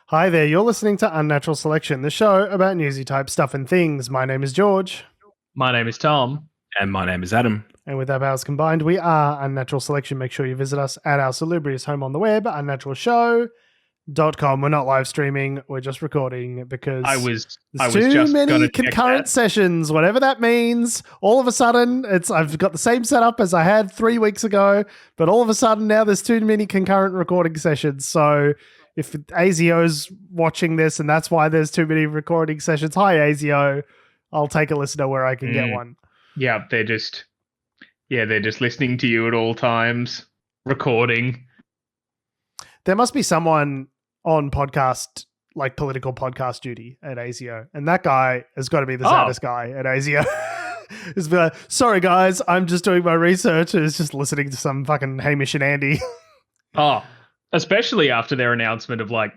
Hi there, you're listening to Unnatural Selection, the show about newsy type stuff and things. My name is George. My name is Tom. And my name is Adam. And with our powers combined, we are Unnatural Selection. Make sure you visit us at our salubrious home on the web, unnaturalshow.com. We're not live streaming, we're just recording because I was too just many concurrent sessions, whatever that means. All of a sudden, I've got the same setup as I had 3 weeks ago, but all of a sudden now there's too many concurrent recording sessions. So if ASIO's watching this and that's why there's too many recording sessions, hi ASIO, I'll take a listener where I can get one. Yeah, they're just listening to you at all times, recording. There must be someone on podcast, like political podcast duty at ASIO, and that guy has got to be the saddest guy at ASIO. It's be like, sorry guys, I'm just doing my research and it's just listening to some fucking Hamish and Andy. Especially after their announcement of white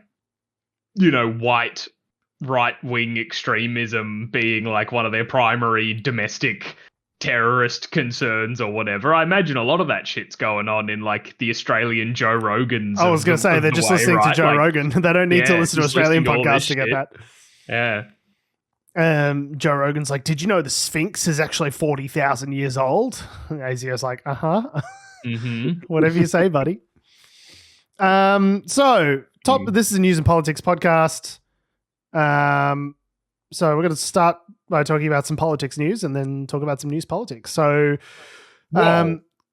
right-wing extremism being like one of their primary domestic terrorist concerns or whatever. I imagine a lot of that shit's going on in like the Australian Joe Rogans. I was going to say, they're just listening to Joe Rogan. They don't need to listen to Australian podcasts to get that. Yeah. Joe Rogan's like, did you know the Sphinx is actually 40,000 years old? ASIO's like, Mm-hmm. Whatever you say, buddy. This is a news and politics podcast. So we're going to start by talking about some politics news and then talk about some news politics. So,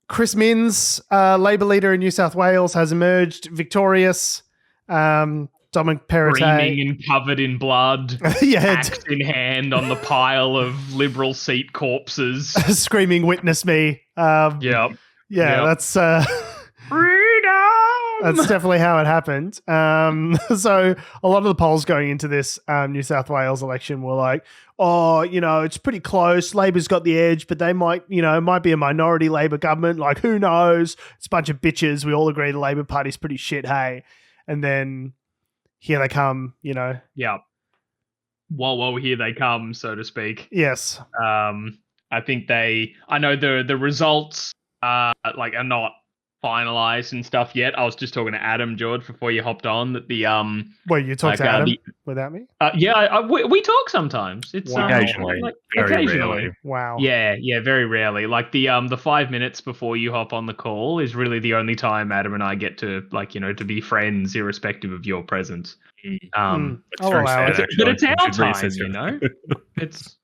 Chris Minns, Labor leader in New South Wales, has emerged victorious. Dominic Perrottet, screaming and covered in blood, axe in hand on the pile of Liberal seat corpses, screaming, "Witness me!" That's That's definitely how it happened. So a lot of the polls going into this New South Wales election were like, it's pretty close. Labor's got the edge, but they might be a minority Labor government. Like, who knows? It's a bunch of bitches. We all agree the Labor Party's pretty shit, hey? And then here they come, Yeah. Whoa, here they come, so to speak. Yes. I think I know the results are not finalized and stuff yet. I was just talking to Adam, George, before you hopped on that the Wait, you talked to Adam without me? We talk sometimes. It's occasionally, very rarely. Wow. Yeah, very rarely. Like the 5 minutes before you hop on the call is really the only time Adam and I get to to be friends, irrespective of your presence. I'll allow it. But it's our time, It's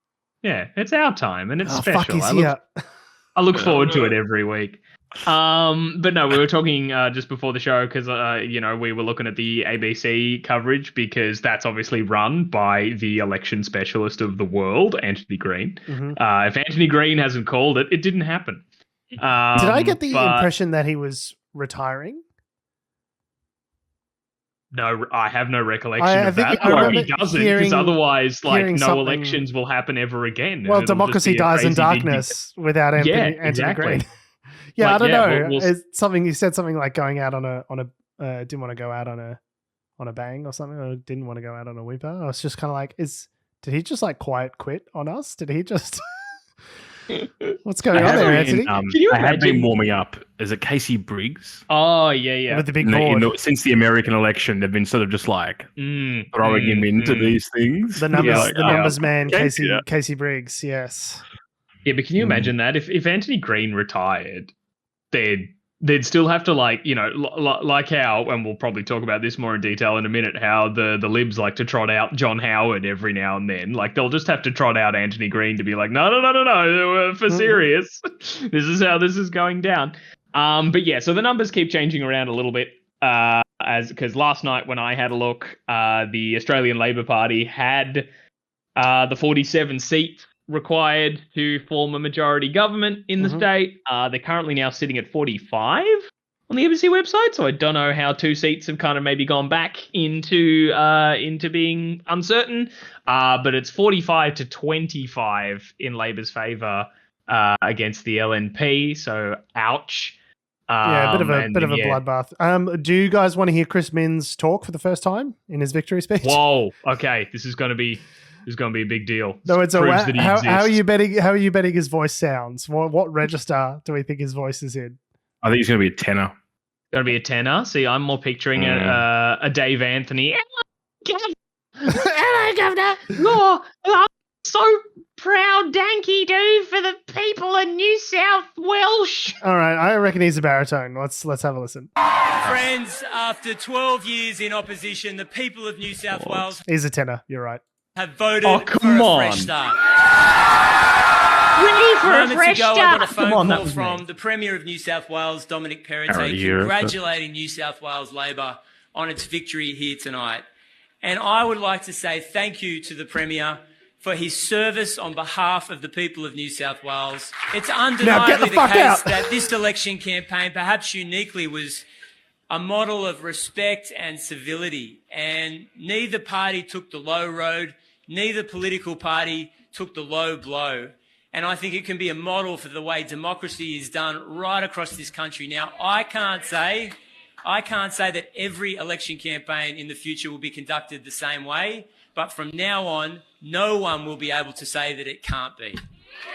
our time, and it's special. I look forward to it every week. But no, we were talking just before the show because we were looking at the ABC coverage because that's obviously run by the election specialist of the world, Anthony Green. Mm-hmm. If Anthony Green hasn't called it, it didn't happen. Did I get the impression that he was retiring? No, I have no recollection of that. I he doesn't, because otherwise, no elections will happen ever again. Well, democracy dies in darkness without Anthony Green. Yeah, I don't know. You said something like going out on a didn't want to go out on a bang or something, or didn't want to go out on a whimper. I was just kind of like, did he just quiet quit on us? Did he just? What's going on there, Anthony? I have been warming up. Is it Casey Briggs? Oh yeah. With the big board. Since the American election, they've been sort of just throwing him into these things. The numbers man, Casey Briggs. Yes. Yeah, but can you imagine that if Anthony Green retired? They'd still have to like how, and we'll probably talk about this more in detail in a minute, how the Libs like to trot out John Howard every now and then. Like they'll just have to trot out Anthony Green to be like, no, for serious. This is how this is going down. But yeah, so the numbers keep changing around a little bit. Because last night when I had a look, the Australian Labor Party had the 47 seats required to form a majority government in the state. They're currently now sitting at 45 on the ABC website, so I don't know how 2 seats have kind of maybe gone back into being uncertain. But it's 45 to 25 in Labor's favour against the LNP. So ouch. A bit of a bloodbath. Do you guys want to hear Chris Minns talk for the first time in his victory speech? Whoa. Okay, this is going to be a big deal. No, how are you betting his voice sounds? What register do we think his voice is in? I think he's going to be a tenor. Going to be a tenor. See, I'm more picturing a Dave Anthony. Hello, Governor. Oh, I'm so proud, Danky do, for the people of New South Welsh. All right, I reckon he's a baritone. Let's have a listen. Friends, after 12 years in opposition, the people of New South Wales He's a tenor. You're right. have voted Oh, for come a on. fresh start. Ready for a Moments fresh ago, I start. got a phone Come on, that call was from me. the Premier of New South Wales, Dominic Harry, Perrottet, you're- congratulating New South Wales Labor on its victory here tonight. And I would like to say thank you to the Premier for his service on behalf of the people of New South Wales. It's undeniably the fuck case out. that this election campaign, perhaps uniquely, was a model of respect and civility. And neither party took the low road, neither political party took the low blow. And I think it can be a model for the way democracy is done right across this country. Now, I can't say that every election campaign in the future will be conducted the same way, but from now on, no one will be able to say that it can't be.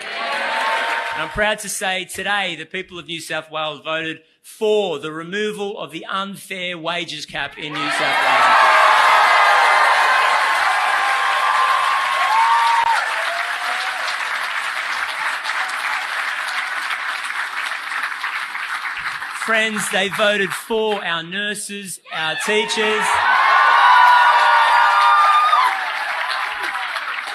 And I'm proud to say today the people of New South Wales voted for the removal of the unfair wages cap in New South Wales. Friends, they voted for our nurses, our teachers.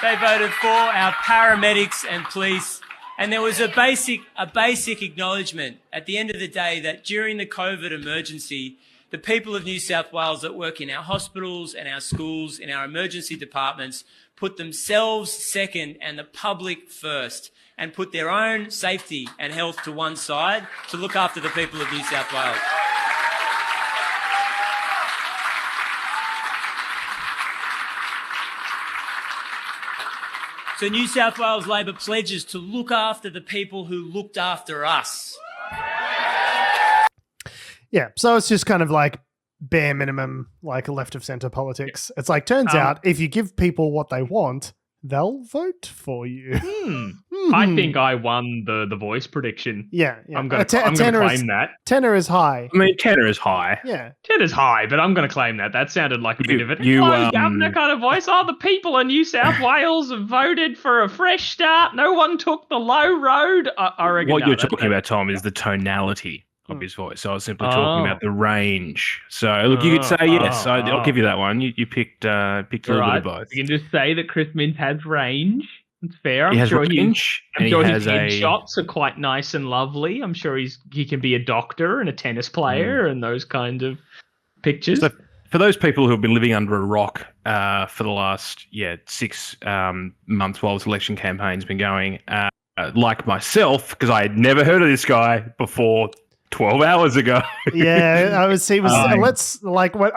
They voted for our paramedics and police. And there was a basic acknowledgement at the end of the day that during the COVID emergency, the people of New South Wales that work in our hospitals and our schools, in our emergency departments, put themselves second and the public first, and put their own safety and health to one side to look after the people of New South Wales. So New South Wales Labor pledges to look after the people who looked after us. Yeah, so it's just kind of like bare minimum, like left of center politics. It's like, turns out if you give people what they want, they'll vote for you. I think I won the voice prediction. Yeah. I'm gonna claim that. Tenor is high. I mean, tenor is high. Yeah. 10 is high, but I'm going to claim that. That sounded like a bit of it. you, Governor kind of voice. Oh, the people of New South Wales have voted for a fresh start. No one took the low road. I reckon What you're talking about, Tom, is the tonality of his voice. So I was simply talking about the range. So look, you could say yes. I'll give you that one. You picked a little bit of both. You can just say that Chris Minns has range. It's fair. He has range, and he has his headshots are quite nice and lovely. I'm sure he can be a doctor and a tennis player and those kind of pictures. So for those people who have been living under a rock for the last 6 months while this election campaign's been going, like myself, because I had never heard of this guy before 12 hours ago. Yeah, I was I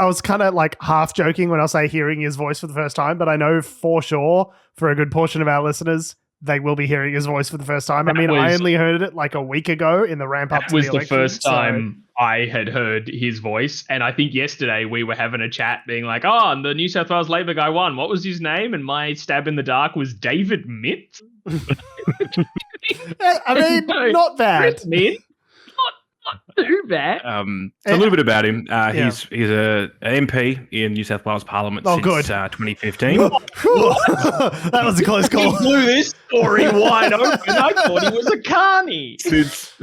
was kind of like half joking when I say hearing his voice for the first time, but I know for sure for a good portion of our listeners, they will be hearing his voice for the first time. I only heard it like a week ago in the ramp up to the election. That was the first time I had heard his voice. And I think yesterday we were having a chat being like, oh, the New South Wales Labor guy won. What was his name? And my stab in the dark was David Mitt. I mean, not bad. Chris Mitt. Not too bad. So a little bit about him. He's an MP in New South Wales Parliament since 2015. That was a close call. He blew this story wide open. I thought he was a carny. Since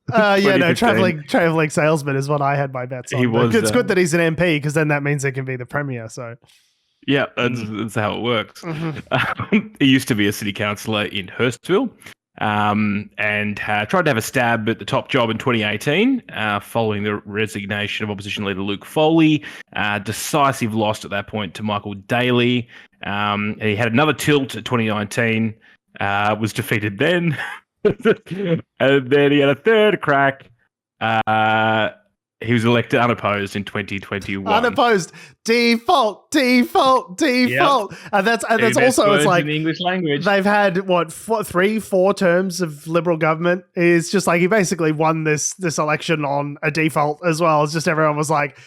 traveling salesman is what I had my bets on. It's good that he's an MP because then that means it can be the premier. So yeah, that's how it works. He used to be a city councillor in Hurstville. And tried to have a stab at the top job in 2018 following the resignation of opposition leader Luke Foley. Decisive loss at that point to Michael Daly. And he had another tilt at 2019, was defeated then. And then he had a third crack. He was elected unopposed in 2021. Unopposed. Default. Yep. And that's also, it's like in the English language. They've had 3-4 terms of Liberal government. It's just like he basically won this election on a default as well. It's just everyone was like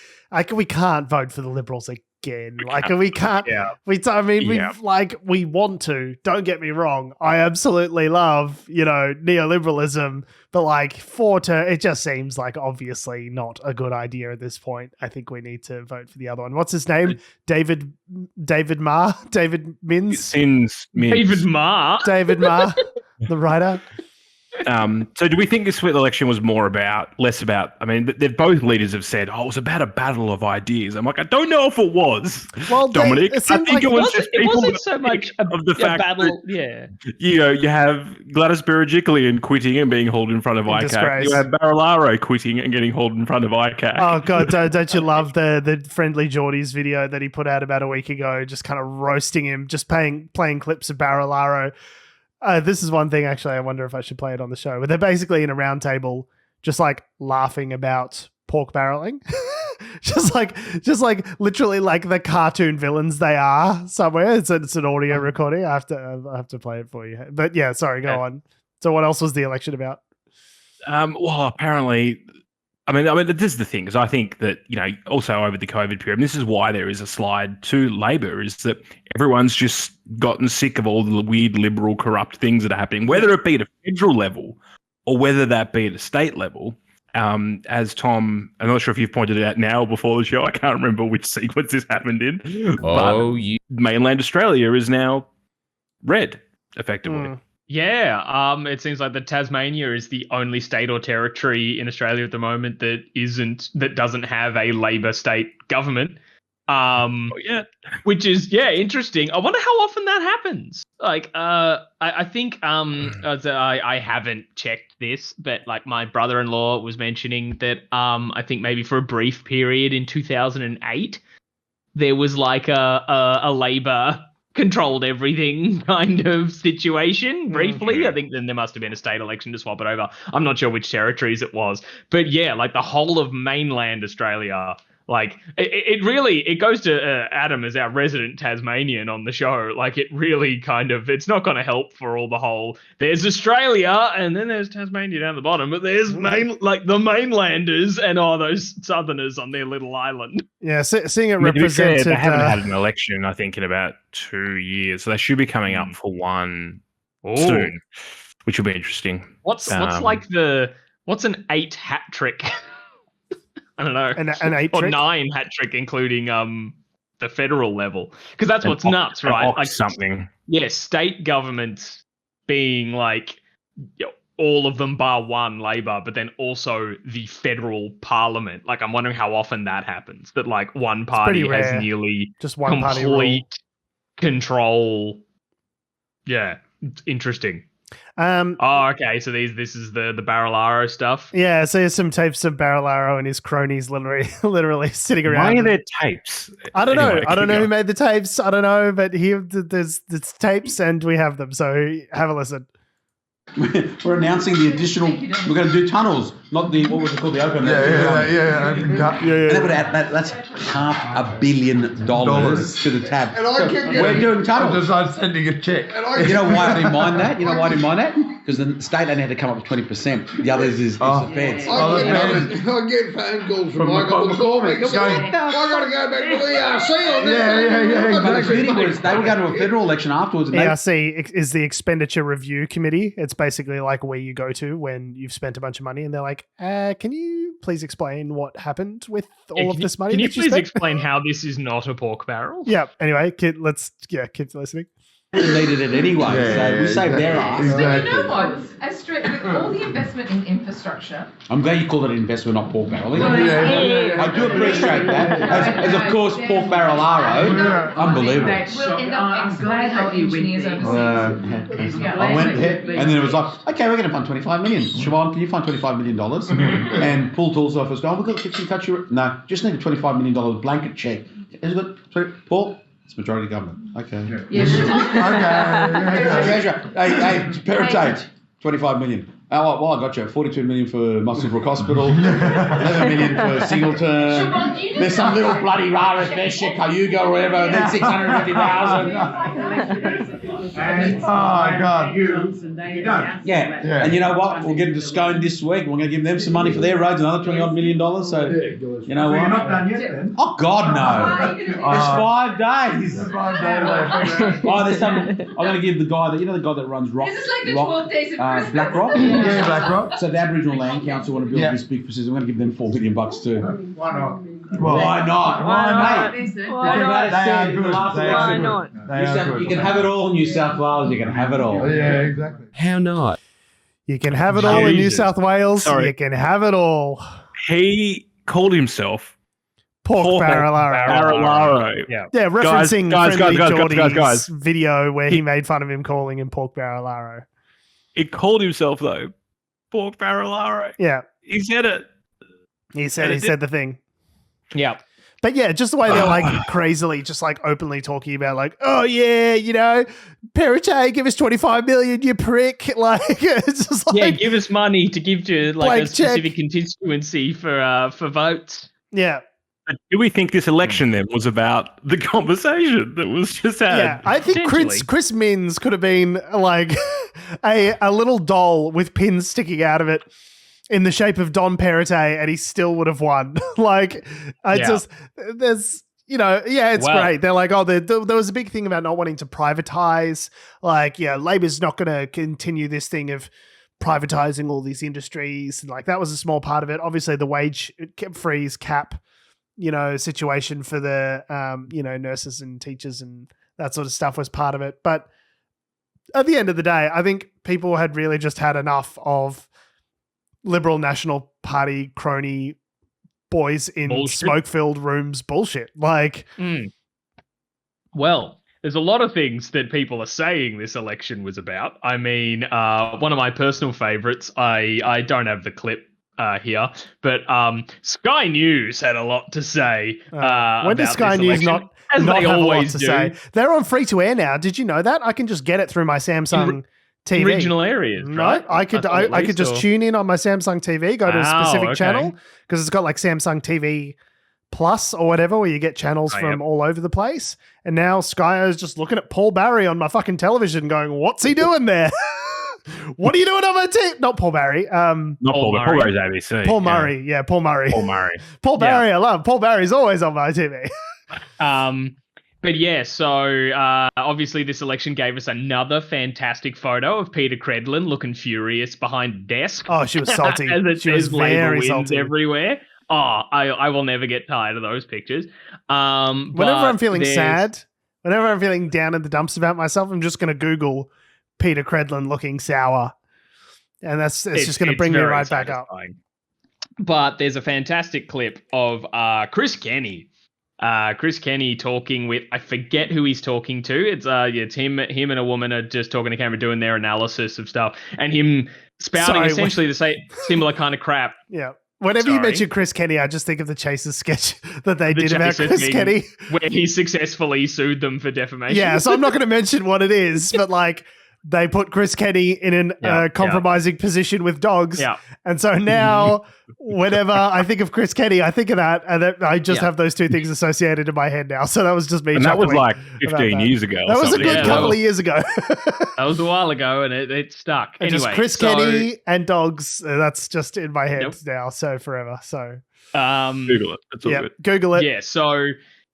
we can't vote for the Liberals again. Like we can't. Yeah. We want to. Don't get me wrong. I absolutely love neoliberalism, but it just seems like obviously not a good idea at this point. I think we need to vote for the other one. What's his name? David Marr. David Mins. David Marr. David Marr, the writer. So do we think this election was less about, I mean, they're both leaders have said, it was about a battle of ideas. I'm like, I don't know if it was, Dominic. I think it was just people wasn't so much of the fact battle, that, you have Gladys Berejiklian quitting and being hauled in front of ICAC. Disgrace. You have Barilaro quitting and getting hauled in front of ICAC. Oh, God, don't you love the Friendly Geordies video that he put out about a week ago, just kind of roasting him, just playing clips of Barilaro. This is one thing, actually, I wonder if I should play it on the show, where they're basically in a round table just like laughing about pork barreling. just like literally like the cartoon villains they are somewhere. It's an audio recording. I have to play it for you. But yeah, sorry, go on. So what else was the election about? Well, apparently, I mean, this is the thing, because I think that, also over the COVID period, and this is why there is a slide to Labor, is that everyone's just gotten sick of all the weird, liberal, corrupt things that are happening, whether it be at a federal level or whether that be at a state level. As Tom, I'm not sure if you've pointed it out now or before the show, I can't remember which sequence this happened in. Mainland Australia is now red, effectively. Yeah, it seems like that Tasmania is the only state or territory in Australia at the moment that doesn't have a Labor state government. Which is interesting. I wonder how often that happens. Like, I think I haven't checked this, but like my brother-in-law was mentioning that I think maybe for a brief period in 2008 there was like a Labor controlled everything kind of situation briefly. Mm-hmm. I think then there must have been a state election to swap it over. I'm not sure which territories it was, but yeah, like the whole of mainland Australia, like it goes to Adam as our resident Tasmanian on the show. Like it really it's not going to help for all the whole, there's Australia and then there's Tasmania down the bottom, but there's the mainlanders and those southerners on their little island. Yeah, seeing it represented. They haven't had an election, I think, in about 2 years, so they should be coming up for one soon, which will be interesting. What's an 8 hat trick? I don't know, an 8 or trick? 9 hat trick, including the federal level, because that's what's nuts, right? Like something. Yeah, state governments being like all of them bar one Labor, but then also the federal parliament. Like I'm wondering how often that happens. That like one party has nearly just one complete party control. Yeah, it's interesting. Okay, so this is the Barilaro stuff. Yeah, so there's some tapes of Barilaro and his cronies literally sitting around. Why are there tapes? I don't know. I don't know who made the tapes. I don't know, but here there's tapes and we have them. So have a listen. We're announcing the additional. We're going to do tunnels, not the what was it called, the open. Open cut. And that's $500 million to the tab. And we're doing tunnels. I decided sending a check. You know why I didn't mind that? Because the state only had to come up with 20%. The others is the feds. I get phone calls from Michael McCormick saying, I got to go back to the ERC on this. But the beauty was they were going to a federal election afterwards. ERC is the Expenditure Review Committee. It's basically like where you go to when you've spent a bunch of money and they're like, can you please explain what happened with all of this money? Can you please explain how this is not a pork barrel? Yeah. Anyway, let's keep listening. We needed it anyway, so we saved their ass. But you know what? With all the investment in infrastructure. I'm glad you call it an investment, not pork barreling. I do appreciate that. As of course, pork barrelaro. Unbelievable. We'll end up exploiting our engineers overseas. I went there, and then it was like, okay, we're going to fund $25 million. Siobhan, can you fund $25 million? And Paul Toolsoff was going, we've got to fix and touch your... No, just need a $25 million blanket check. Is it, Paul? It's majority government. Okay. Yes. Okay. Treasurer. Hey, Perrottate, $25 million. Oh, well, I got you. 42 million for Muswellbrook Hospital, 11 million for Singleton. There's some little bloody rarest Vesha, Cayuga, or whatever, and then 650,000. Oh, God. You don't. Yeah. And you know what? We'll get into Scone this week. We're going to give them some money for their roads, another $20 million. So, you know what? You're not done yet, then? Oh, God, no. It's 5 days. Oh, there's some. I'm going to give the guy that, the guy that runs Rock. This is like the 12 days of Christmas. Black Rock. Yeah, Black Rock. So the Aboriginal Land Council want to build this big facility. I'm going to give them $4 million too. Why not? Why not? Why Mate, not? They are good. Why not? You can have it all in New South Wales. You can have it all. Yeah, exactly. How not? You can have it all in New Jesus. South Wales. Sorry. You can have it all. He called himself Pork Barrelaro. Barrelaro. Yeah. Yeah, referencing Guys, Friendly Geordie's guys. video where he made fun of him calling him Pork Barrelaro. He called himself though Pork Barrelaro. Yeah, He said it. he said the thing. Yeah. But yeah, just the way they're like crazily, just like openly talking about like, oh yeah, Perrottet, give us 25 million, you prick. Like, it's just like, Yeah, give us money to give to like blank a specific constituency for votes. yeah. But do we think this election then was about the conversation that was just had? Yeah, I think Potentially. Chris Minns could have been like a little doll with pins sticking out of it in the shape of Don Perrottet, and he still would have won. Like, it's great. They're like, there was a big thing about not wanting to privatize. Like, yeah, Labor's not going to continue this thing of privatizing all these industries. And like, that was a small part of it. Obviously, the wage freeze cap, situation for the, nurses and teachers and that sort of stuff was part of it. But at the end of the day, I think people had really just had enough of Liberal National Party crony boys in smoke-filled rooms bullshit. Like, Well, there's a lot of things that people are saying this election was about. I mean, one of my personal favorites, I don't have the clip here, but Sky News had a lot to say. when does about Sky this News election, not as they have a lot always to do. say? They're on free-to-air now. Did you know that? I can just get it through my Samsung TV. Regional areas, right? I could just tune in on my Samsung TV, go to a specific channel, because it's got like Samsung TV Plus or whatever, where you get channels from all over the place. And now Sky is just looking at Paul Barry on my fucking television going, what's he doing there? What are you doing on my TV? Not Paul Barry. Not Paul Murray. Paul Barry's ABC. Paul Murray. Yeah, Paul Murray. Paul Murray. Paul Barry, I love. Paul Barry's always on my TV. But yeah, so obviously this election gave us another fantastic photo of Peter Credlin looking furious behind the desk. Oh, she was salty. As it She was says Labour very wins salty. everywhere. Oh, I will never get tired of those pictures. Whenever I'm feeling sad, whenever I'm feeling down in the dumps about myself, I'm just going to Google Peter Credlin looking sour. And it's just going to bring me right back up. But there's a fantastic clip of Chris Kenny. Chris Kenny talking with, I forget who he's talking to. It's him and a woman are just talking to camera doing their analysis of stuff, and him spouting essentially the same similar kind of crap. Yeah. Whenever you mention Chris Kenny, I just think of the Chasers sketch that they did about Chris Kenny, where he successfully sued them for defamation. Yeah, so I'm not going to mention what it is, but like they put Chris Kenny in a compromising position with dogs. Yeah. And so now whenever I think of Chris Kenny, I think of that, and I just have those two things associated in my head now. So that was just me. And that was like 15 years ago. That was a good couple of years ago. That was a while ago, and it stuck. And anyway, just Chris Kenny and dogs. That's just in my head now. So forever. So Google it. It's all good. Google it. Yeah. So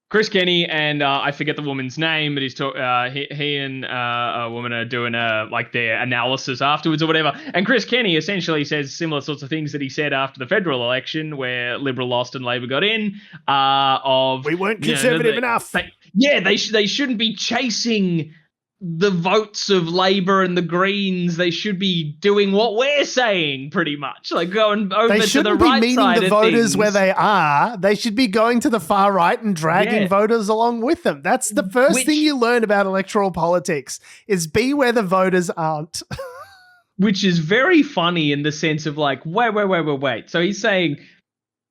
Chris Kenny and I forget the woman's name, but he and a woman are doing like their analysis afterwards or whatever. And Chris Kenny essentially says similar sorts of things that he said after the federal election, where Liberal lost and Labor got in. We weren't conservative enough. They shouldn't be chasing the votes of Labor and the Greens. They should be doing what we're saying, pretty much, like going over to the right side. They shouldn't be meeting the voters where they are. They should be going to the far right and dragging voters along with them. That's the first thing you learn about electoral politics: is be where the voters aren't. Which is very funny in the sense of like, wait. So he's saying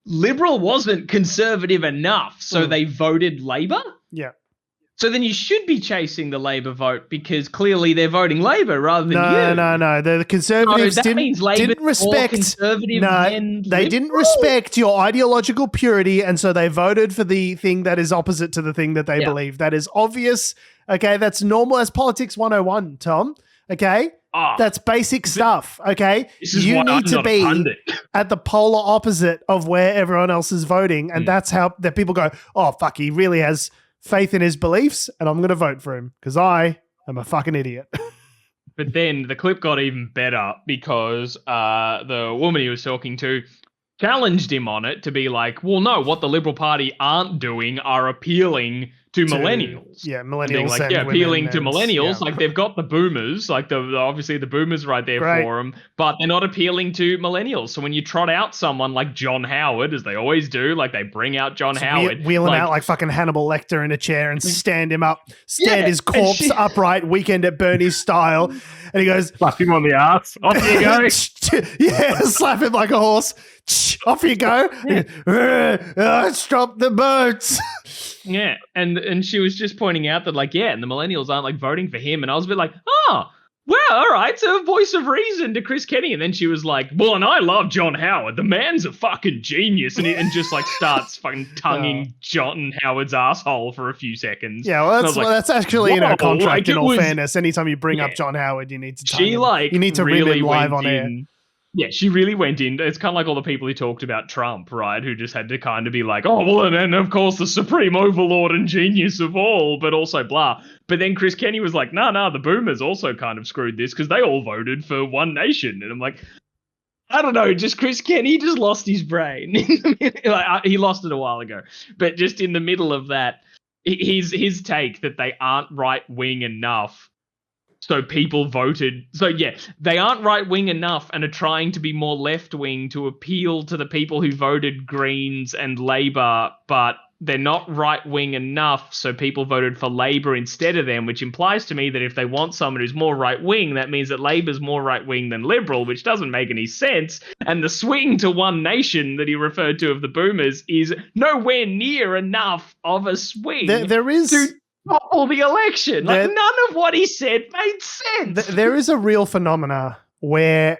Liberal wasn't conservative enough, so they voted Labor? Yeah. So then you should be chasing the Labor vote because clearly they're voting Labor rather than you. No. The Conservatives didn't respect. Conservative they didn't respect your ideological purity, and so they voted for the thing that is opposite to the thing that they believe. That is obvious. Okay, that's normal as politics 101, Tom. Okay, that's basic stuff. Okay, you need to be at the polar opposite of where everyone else is voting, and that's how that people go, oh fuck, he really has faith in his beliefs, and I'm going to vote for him because I am a fucking idiot. But then the clip got even better because the woman he was talking to challenged him on it to be like, well, no, what the Liberal Party aren't doing are appealing to millennials. Yeah, millennials. Like, appealing to millennials. Like, they've got the boomers, like obviously the boomers right there for them, but they're not appealing to millennials. So when you trot out someone like John Howard, as they always do, like they bring out John Howard. Wheel him out like fucking Hannibal Lecter in a chair and stand him up, stand his corpse upright, Weekend at Bernie's style. And he goes, slap him on the ass. Off you go. Slap him like a horse. Off you go. Stop the boats. Yeah, and she was just pointing out that, like, and the millennials aren't, like, voting for him. And I was a bit like, well, all right, so a voice of reason to Chris Kenny. And then she was like, well, and I love John Howard. The man's a fucking genius. And just, like, starts fucking tonguing John Howard's asshole for a few seconds. Yeah, well, that's actually in her contract, in all fairness. Anytime you bring up John Howard, you need to tongue him. You need to really rim him live on air. Yeah, she really went in. It's kind of like all the people who talked about Trump, right? Who just had to kind of be like, oh, well, and then, of course, the supreme overlord and genius of all, but also blah. But then Chris Kenny was like, no, the boomers also kind of screwed this because they all voted for One Nation. And I'm like, I don't know, just Chris Kenny just lost his brain. He lost it a while ago. But just in the middle of that, his take that they aren't right-wing enough. So people voted. So, they aren't right-wing enough and are trying to be more left-wing to appeal to the people who voted Greens and Labor, but they're not right-wing enough, so people voted for Labor instead of them, which implies to me that if they want someone who's more right-wing, that means that Labor's more right-wing than Liberal, which doesn't make any sense. And the swing to One Nation that he referred to of the boomers is nowhere near enough of a swing. There is... topple the election. Like, none of what he said made sense. There is a real phenomena where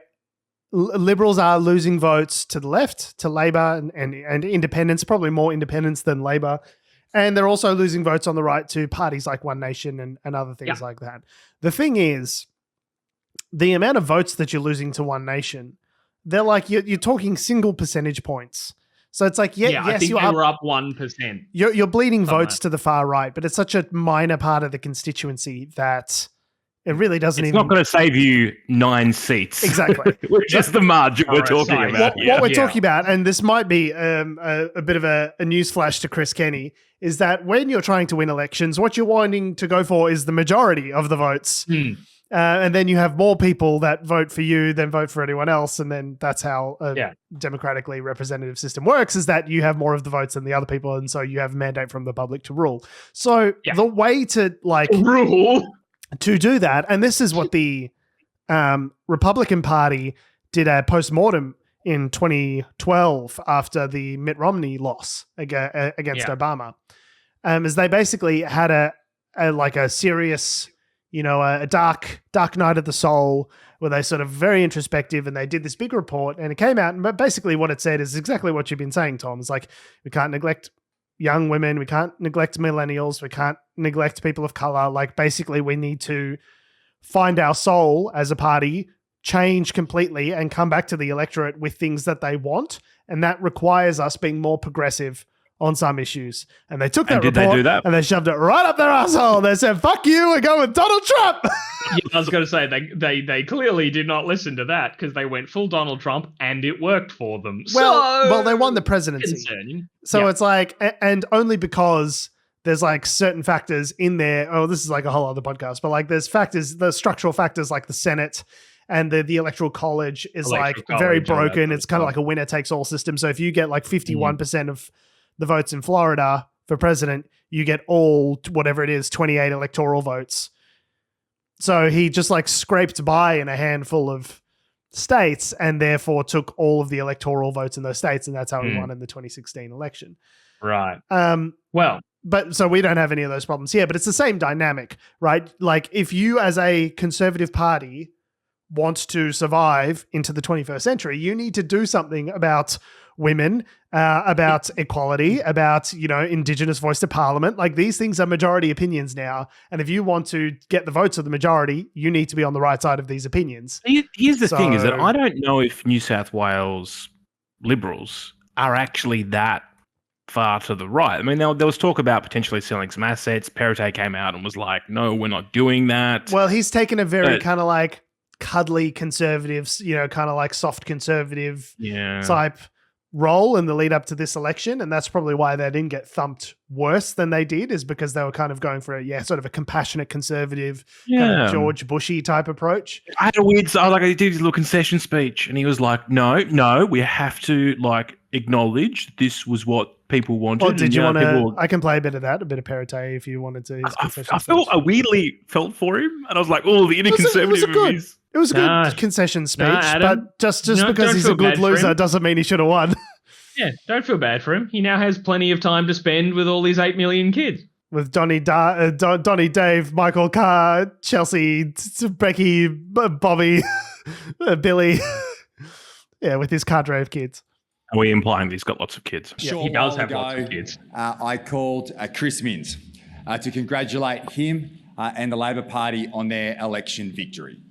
Liberals are losing votes to the left, to Labor and independents, probably more independents than Labor. And they're also losing votes on the right to parties like One Nation and other things like that. The thing is, the amount of votes that you're losing to One Nation, they're like, you're talking single percentage points. So it's like, I think they were up 1%. You're bleeding votes to the far right, but it's such a minor part of the constituency that it really doesn't It's not going to save you 9 seats. Exactly. Which is the margin we're talking about. What we're talking about, and this might be a bit of a news flash to Chris Kenny, is that when you're trying to win elections, what you're wanting to go for is the majority of the votes. And then you have more people that vote for you than vote for anyone else. And then that's how a democratically representative system works, is that you have more of the votes than the other people. And so you have a mandate from the public to rule. So the way to rule to do that, and this is what the Republican Party did a postmortem in 2012 after the Mitt Romney loss against Obama, is they basically had a serious... a dark night of the soul where they sort of very introspective, and they did this big report, and it came out. But basically what it said is exactly what you've been saying, Tom. It's like, we can't neglect young women. We can't neglect millennials. We can't neglect people of color. Like, basically we need to find our soul as a party, change completely, and come back to the electorate with things that they want. And that requires us being more progressive on some issues. And they took that report they do that? and they shoved it right up their asshole. They said, fuck you, we're going with Donald Trump. I was going to say, they clearly did not listen to that because they went full Donald Trump and it worked for them. Well, they won the presidency. Concerning. So it's like, and only because there's like certain factors in there. Oh, this is like a whole other podcast, but like there's factors, the structural factors like the Senate and the electoral college is very broken. It's kind of like a winner takes all system. So if you get like 51% of the votes in Florida for president, you get all, whatever it is, 28 electoral votes. So he just like scraped by in a handful of states and therefore took all of the electoral votes in those states. And that's how he won in the 2016 election. Right. Well, but so we don't have any of those problems here, but it's the same dynamic, right? Like if you as a conservative party want to survive into the 21st century, you need to do something about women, about equality, about, Indigenous voice to parliament. Like these things are majority opinions now. And if you want to get the votes of the majority, you need to be on the right side of these opinions. Here's the thing is that I don't know if New South Wales Liberals are actually that far to the right. I mean, there was talk about potentially selling some assets. Perrottet came out and was like, no, we're not doing that. Well, he's taken a very kind of like cuddly conservatives, kind of like soft conservative type role in the lead up to this election. And that's probably why they didn't get thumped worse than they did, is because they were kind of going for sort of a compassionate conservative, kind of George Bushy type approach. I had a weird, I did his little concession speech and he was like, no, we have to acknowledge this was what people wanted. Well, did you want to, I can play a bit of Perrottet if you wanted to. I weirdly felt for him and I was like, oh, the inner conservative of his. It was a good concession speech, but just because he's a good loser doesn't mean he should have won. Yeah, don't feel bad for him. He now has plenty of time to spend with all these 8 million kids. With Donnie, Dave, Michael Carr, Chelsea, Becky, Bobby, Billy. Yeah, with his cadre of kids. Are we implying that he's got lots of kids? Yeah, he does have lots of kids. I called Chris Minns to congratulate him and the Labor Party on their election victory.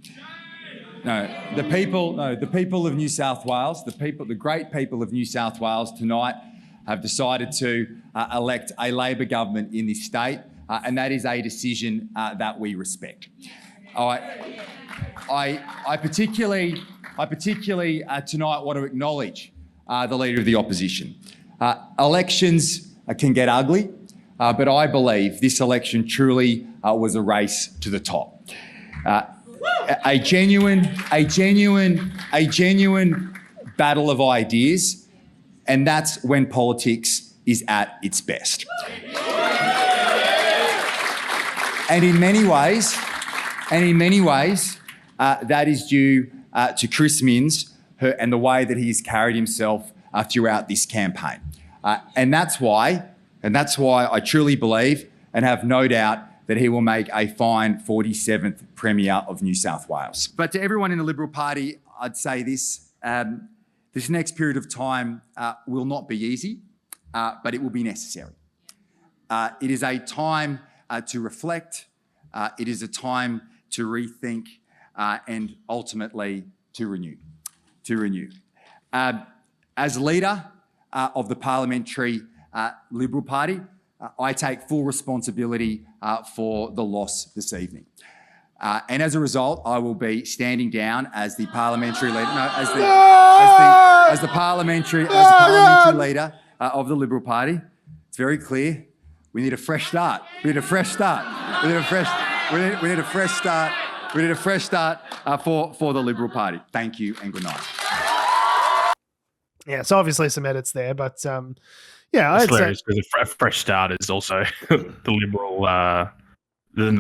The people of New South Wales, the great people of New South Wales tonight have decided to elect a Labor government in this state, and that is a decision that we respect. I particularly tonight want to acknowledge the Leader of the Opposition. Elections can get ugly, but I believe this election truly was a race to the top. A genuine battle of ideas, and that's when politics is at its best. And in many ways, that is due to Chris Minns and the way that he's carried himself throughout this campaign. And that's why I truly believe and have no doubt that he will make a fine 47th Premier of New South Wales. But to everyone in the Liberal Party, I'd say this. This next period of time will not be easy, but it will be necessary. It is a time to reflect. It is a time to rethink and ultimately to renew. As leader of the Parliamentary Liberal Party, I take full responsibility for the loss this evening. And as a result, I will be standing down as the parliamentary leader, as the parliamentary leader of the Liberal Party. It's very clear. We need a fresh start. We need a fresh start for the Liberal Party. Thank you and good night. Yeah, so obviously some edits there, but I'd say a fresh start is also the Liberal. The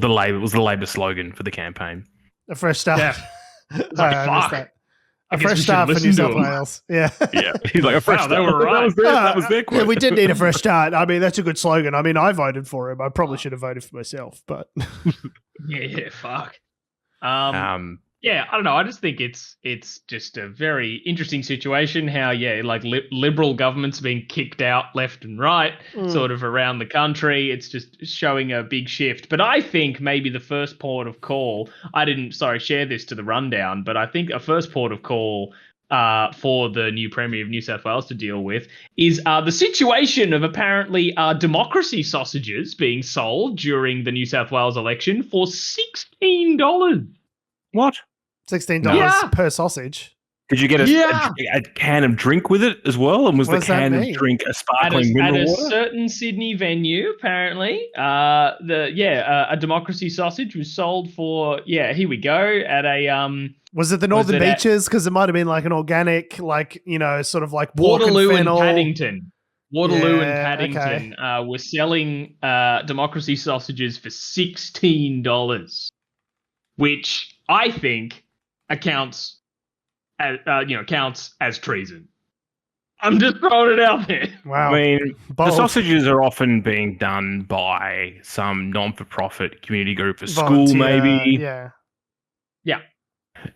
Labor was the Labor slogan for the campaign. A fresh start. Yeah. A fresh start for New South Wales. Yeah. Yeah. He's like a fresh start. They were right. That was their quote. Yeah, we did need a fresh start. I mean, that's a good slogan. I mean, I voted for him. I probably should have voted for myself, but yeah, fuck. Yeah, I don't know. I just think it's just a very interesting situation how, Liberal governments are being kicked out left and right, sort of around the country. It's just showing a big shift. But I think maybe the first port of call, I didn't, share this to the rundown, but I think a first port of call for the new Premier of New South Wales to deal with is the situation of apparently democracy sausages being sold during the New South Wales election for $16. What? $16 per sausage. Did you get a can of drink with it as well? And was the can of drink a sparkling mineral water? At a certain Sydney venue, apparently, a democracy sausage was sold for, here we go, at a... Was it the Northern Beaches? Because it might have been like an organic, sort of like Waterloo and Paddington. Waterloo and Paddington were selling democracy sausages for $16, which I think counts as treason. I'm just throwing it out there. Wow. I mean, Bold. the sausages are often being done by some non-for-profit community group, a school Volunteer, maybe. Yeah.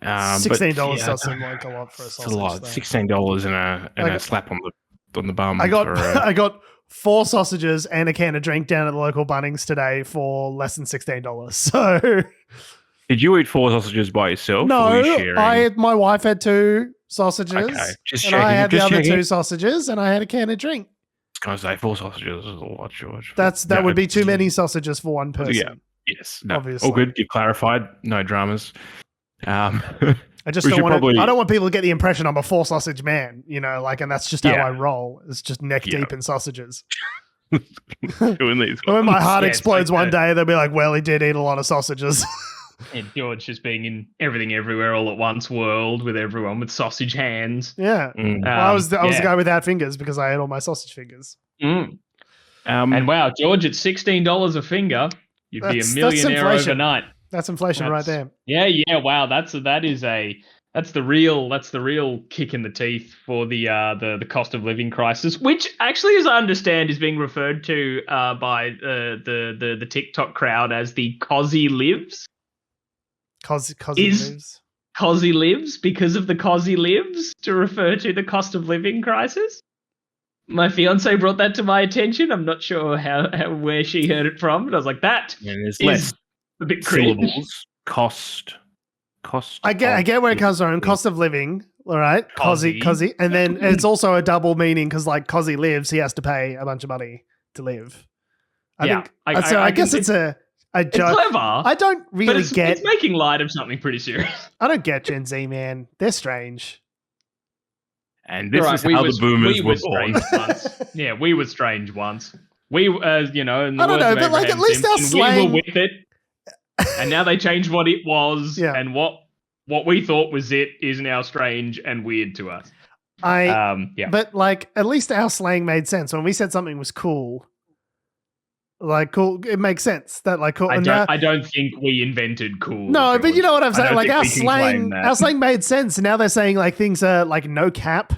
$16 $16 does seem like a lot for a sausage. It's a lot. though. $16 and a slap on the bum. I got for a- I got 4 sausages and a can of drink down at the local Bunnings today for less than $16. So Did you eat 4 sausages by yourself? or were you sharing? my wife had 2 sausages. Okay, just and checking. I had the just other checking. 2 sausages and I had a can of drink. I was going to say 4 sausages is a lot, George. That No, would be too many sausages for one person. Yeah. Yes. No. Obviously. All good. You've clarified. No dramas. I just We don't should want probably- I don't want people to get the impression I'm a 4 sausage man, and that's just how Yeah. I roll. It's just neck Yeah. deep in sausages. doing these And when my heart Yeah, it's explodes like one that. day, they'll be like, well, he did eat a lot of sausages. And George just being in everything everywhere all at once world with everyone with sausage hands. Yeah. Mm. Well, I was the yeah. guy without fingers because I ate all my sausage fingers. Mm. And wow, George, at $16 a finger, you'd be a That's millionaire inflation. overnight. That's inflation right there. Yeah. Wow, that's the real kick in the teeth for the cost of living crisis, which actually, as I understand, is being referred to by the TikTok crowd as the Posie lives. Cause Is- lives. Posie lives because of the Posie lives to refer to the cost of living crisis. My fiance brought that to my attention. I'm not sure where she heard it from, but I was like, that And there's is less a bit cringe. syllables. Cost. I get where it comes from. Cost of living, all right? Posie. Cosy. And then it's also a double meaning because, like, Cosy lives, he has to pay a bunch of money to live. I Yeah, think. I So I think guess it's a It's joke. clever. I don't but really it's get. making light of something pretty serious. I don't get Gen Z, man. They're strange. And this Right, is how the boomers were born. strange once. Yeah, we were strange once. We, in the I don't words know, of but, like, Abraham at least our Simpson, we slang- were with it, and now they changed what it was, Yeah. and what we thought was it is now strange and weird to us. Yeah. But like, at least our slang made sense when we said something was cool. Like, cool, it makes sense that like cool. and now- I don't think we invented cool. no, but you know what I'm I saying. don't Like think our we can claim slang, that. our slang made sense, and now they're saying like things are like no cap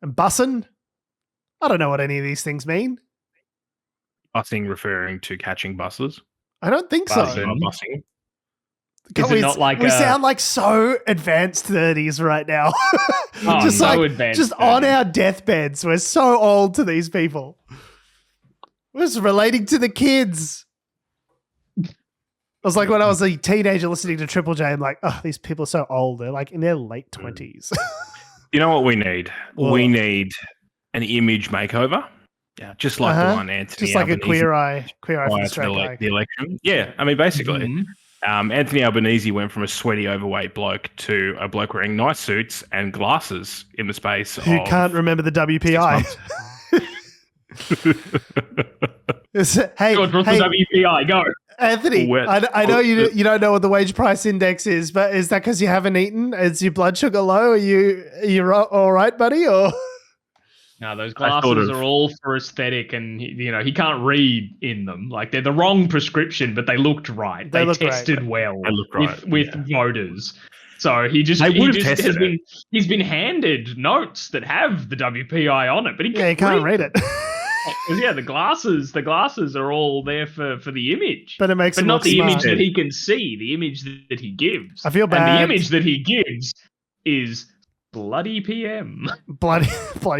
and bussin'. I don't know what any of these things mean. Busing referring to catching buses. I don't think so. Bussin'. Busing. Is it not like we a- sound like so advanced 30s right now? Oh, just so like advanced just on 30s. our deathbeds. We're so old to these people. We're just relating to the kids. I was like when I was a teenager listening to Triple J, I'm like, oh, these people are so old. They're like in their late 20s. You know what we need? What? We need an image makeover. Yeah, just like the one Anthony Just like a Albanese queer eye for prior the to straight guy. the election. Yeah, I mean, basically, Mhm. Anthony Albanese went from a sweaty, overweight bloke to a bloke wearing nice suits and glasses in the space Who of can't remember the WPI? Hey, George, what's hey, the WPI? Go. Anthony, Wet. I know you don't know what the wage price index is, but is that because you haven't eaten? Is your blood sugar low? Are you all right, buddy? Or No, those I thought glasses of- are all for aesthetic, and he can't read in them. Like they're the wrong prescription, but they looked right. They They look great. tested well They look right, with yeah. voters. So he They would have just tested has it. been he's been handed notes that have the WPI on it, but he yeah, you can't read it. 'Cause, yeah, the glasses are all there for the image, But it makes but him not look the smart. image that he can see, the image that he gives. I feel And the bad. image that he gives is bloody PM. bloody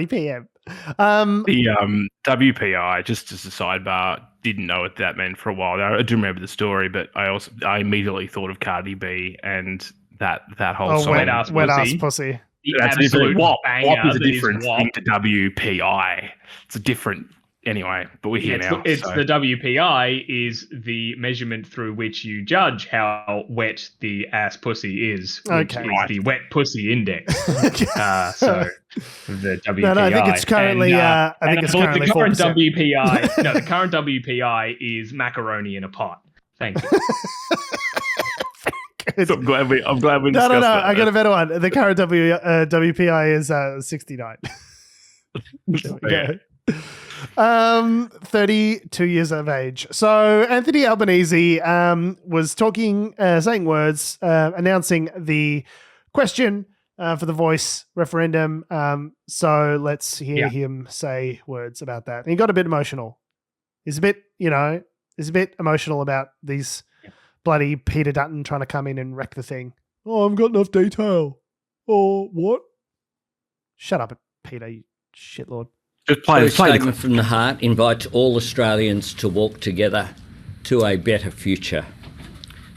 PM. The WPI, just as a sidebar, didn't know what that meant for a while. I do remember the story, but I immediately thought of Cardi B and that whole Oh, song. wet ass ass pussy. pussy. The That's a absolute different WAP. banger WAP is a that is different WAP. thing to WPI. It's a different. Anyway, but we're here now. It's so. the WPI is the measurement through which you judge how wet the ass pussy is, which Okay. is the wet pussy index. So the WPI. No, I think it's currently. And, I think it's believe currently the current 4%. WPI. No, the current WPI is macaroni in a pot. Thank you. So I'm glad we No, discussed that. I got a better one. The current WPI is 69. There we go. 32 years of age. So Anthony Albanese was talking, saying words, announcing the question for the Voice referendum. So let's hear him say words about that. And he got a bit emotional. He's a bit emotional about these bloody Peter Dutton trying to come in and wreck the thing. Oh, I haven't got enough detail. Oh, what? Shut up, Peter, you shitlord. Just play a statement from the heart invites all Australians to walk together to a better future.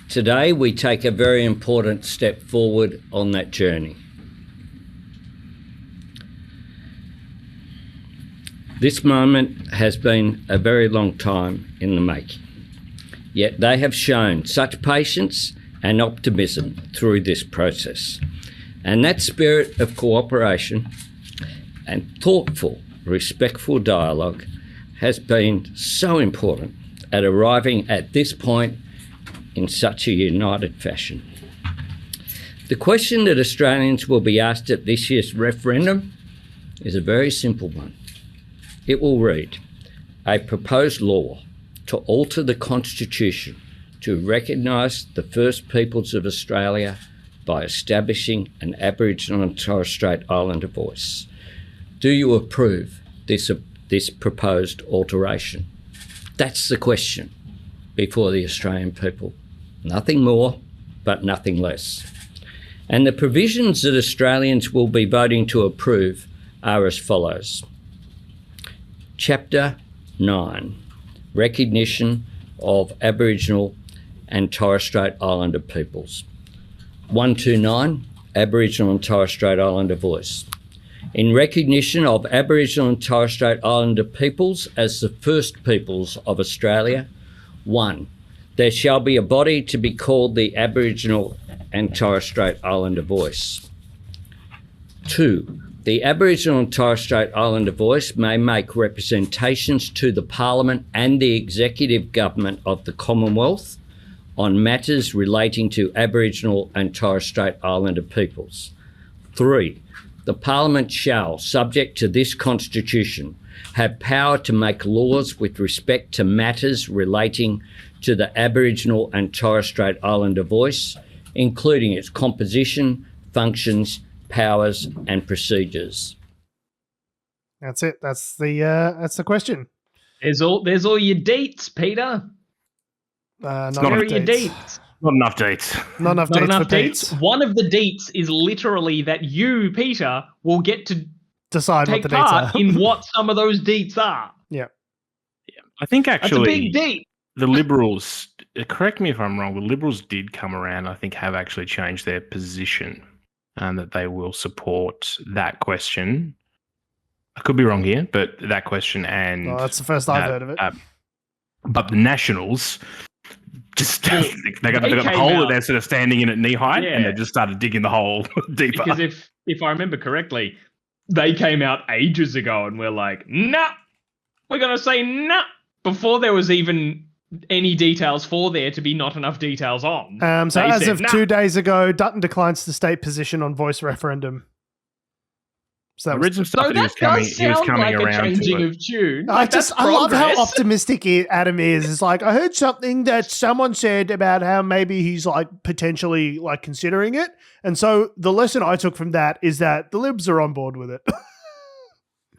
Today, we take a very important step forward on that journey. This moment has been a very long time in the making, yet they have shown such patience and optimism through this process. And that spirit of cooperation and thoughtful, respectful dialogue has been so important at arriving at this point in such a united fashion. The question that Australians will be asked at this year's referendum is a very simple one. It will read, a proposed law to alter the Constitution to recognise the First Peoples of Australia by establishing an Aboriginal and Torres Strait Islander voice. Do you approve this proposed alteration? That's the question before the Australian people. Nothing more, but nothing less. And the provisions that Australians will be voting to approve are as follows. Chapter 9, Recognition of Aboriginal and Torres Strait Islander peoples. 129, Aboriginal and Torres Strait Islander voice. In recognition of Aboriginal and Torres Strait Islander peoples as the first peoples of Australia, 1, there shall be a body to be called the Aboriginal and Torres Strait Islander voice. 2, the Aboriginal and Torres Strait Islander voice may make representations to the Parliament and the Executive Government of the Commonwealth on matters relating to Aboriginal and Torres Strait Islander peoples. 3, the Parliament shall, subject to this Constitution, have power to make laws with respect to matters relating to the Aboriginal and Torres Strait Islander voice, including its composition, functions, powers and procedures. That's it. That's the question. There's all your dates, Peter. Not Where are enough your dates. dates? Not enough dates. Not enough Not dates enough for dates. Pete. One of the dates is literally that you, Peter, will get to Decide what take the dates are. part in what some of those dates are. Yeah. I think That's a actually big date. the Liberals, correct me if I'm wrong, the Liberals did come around, I think have actually changed their position and that they will support that question. I could be wrong here, but that question and... Well, that's the first I've heard of it. But the Nationals just... they got the came hole that out- they're sort of standing in at knee height and Yeah. they just started digging the hole deeper. Because if I remember correctly, they came out ages ago and we're like, nah, we're going to say nah, before there was even any details for there to be not enough details on. So They as said, of nah. 2 days ago, Dutton declines to state position on voice referendum. So that I was read some stuff So that that he was sound coming like a around to changing it. of tune. I Like, that's love how progress. optimistic Adam is. It's like, I heard something that someone said about how maybe he's like potentially like considering it. And so the lesson I took from that is that the Libs are on board with it.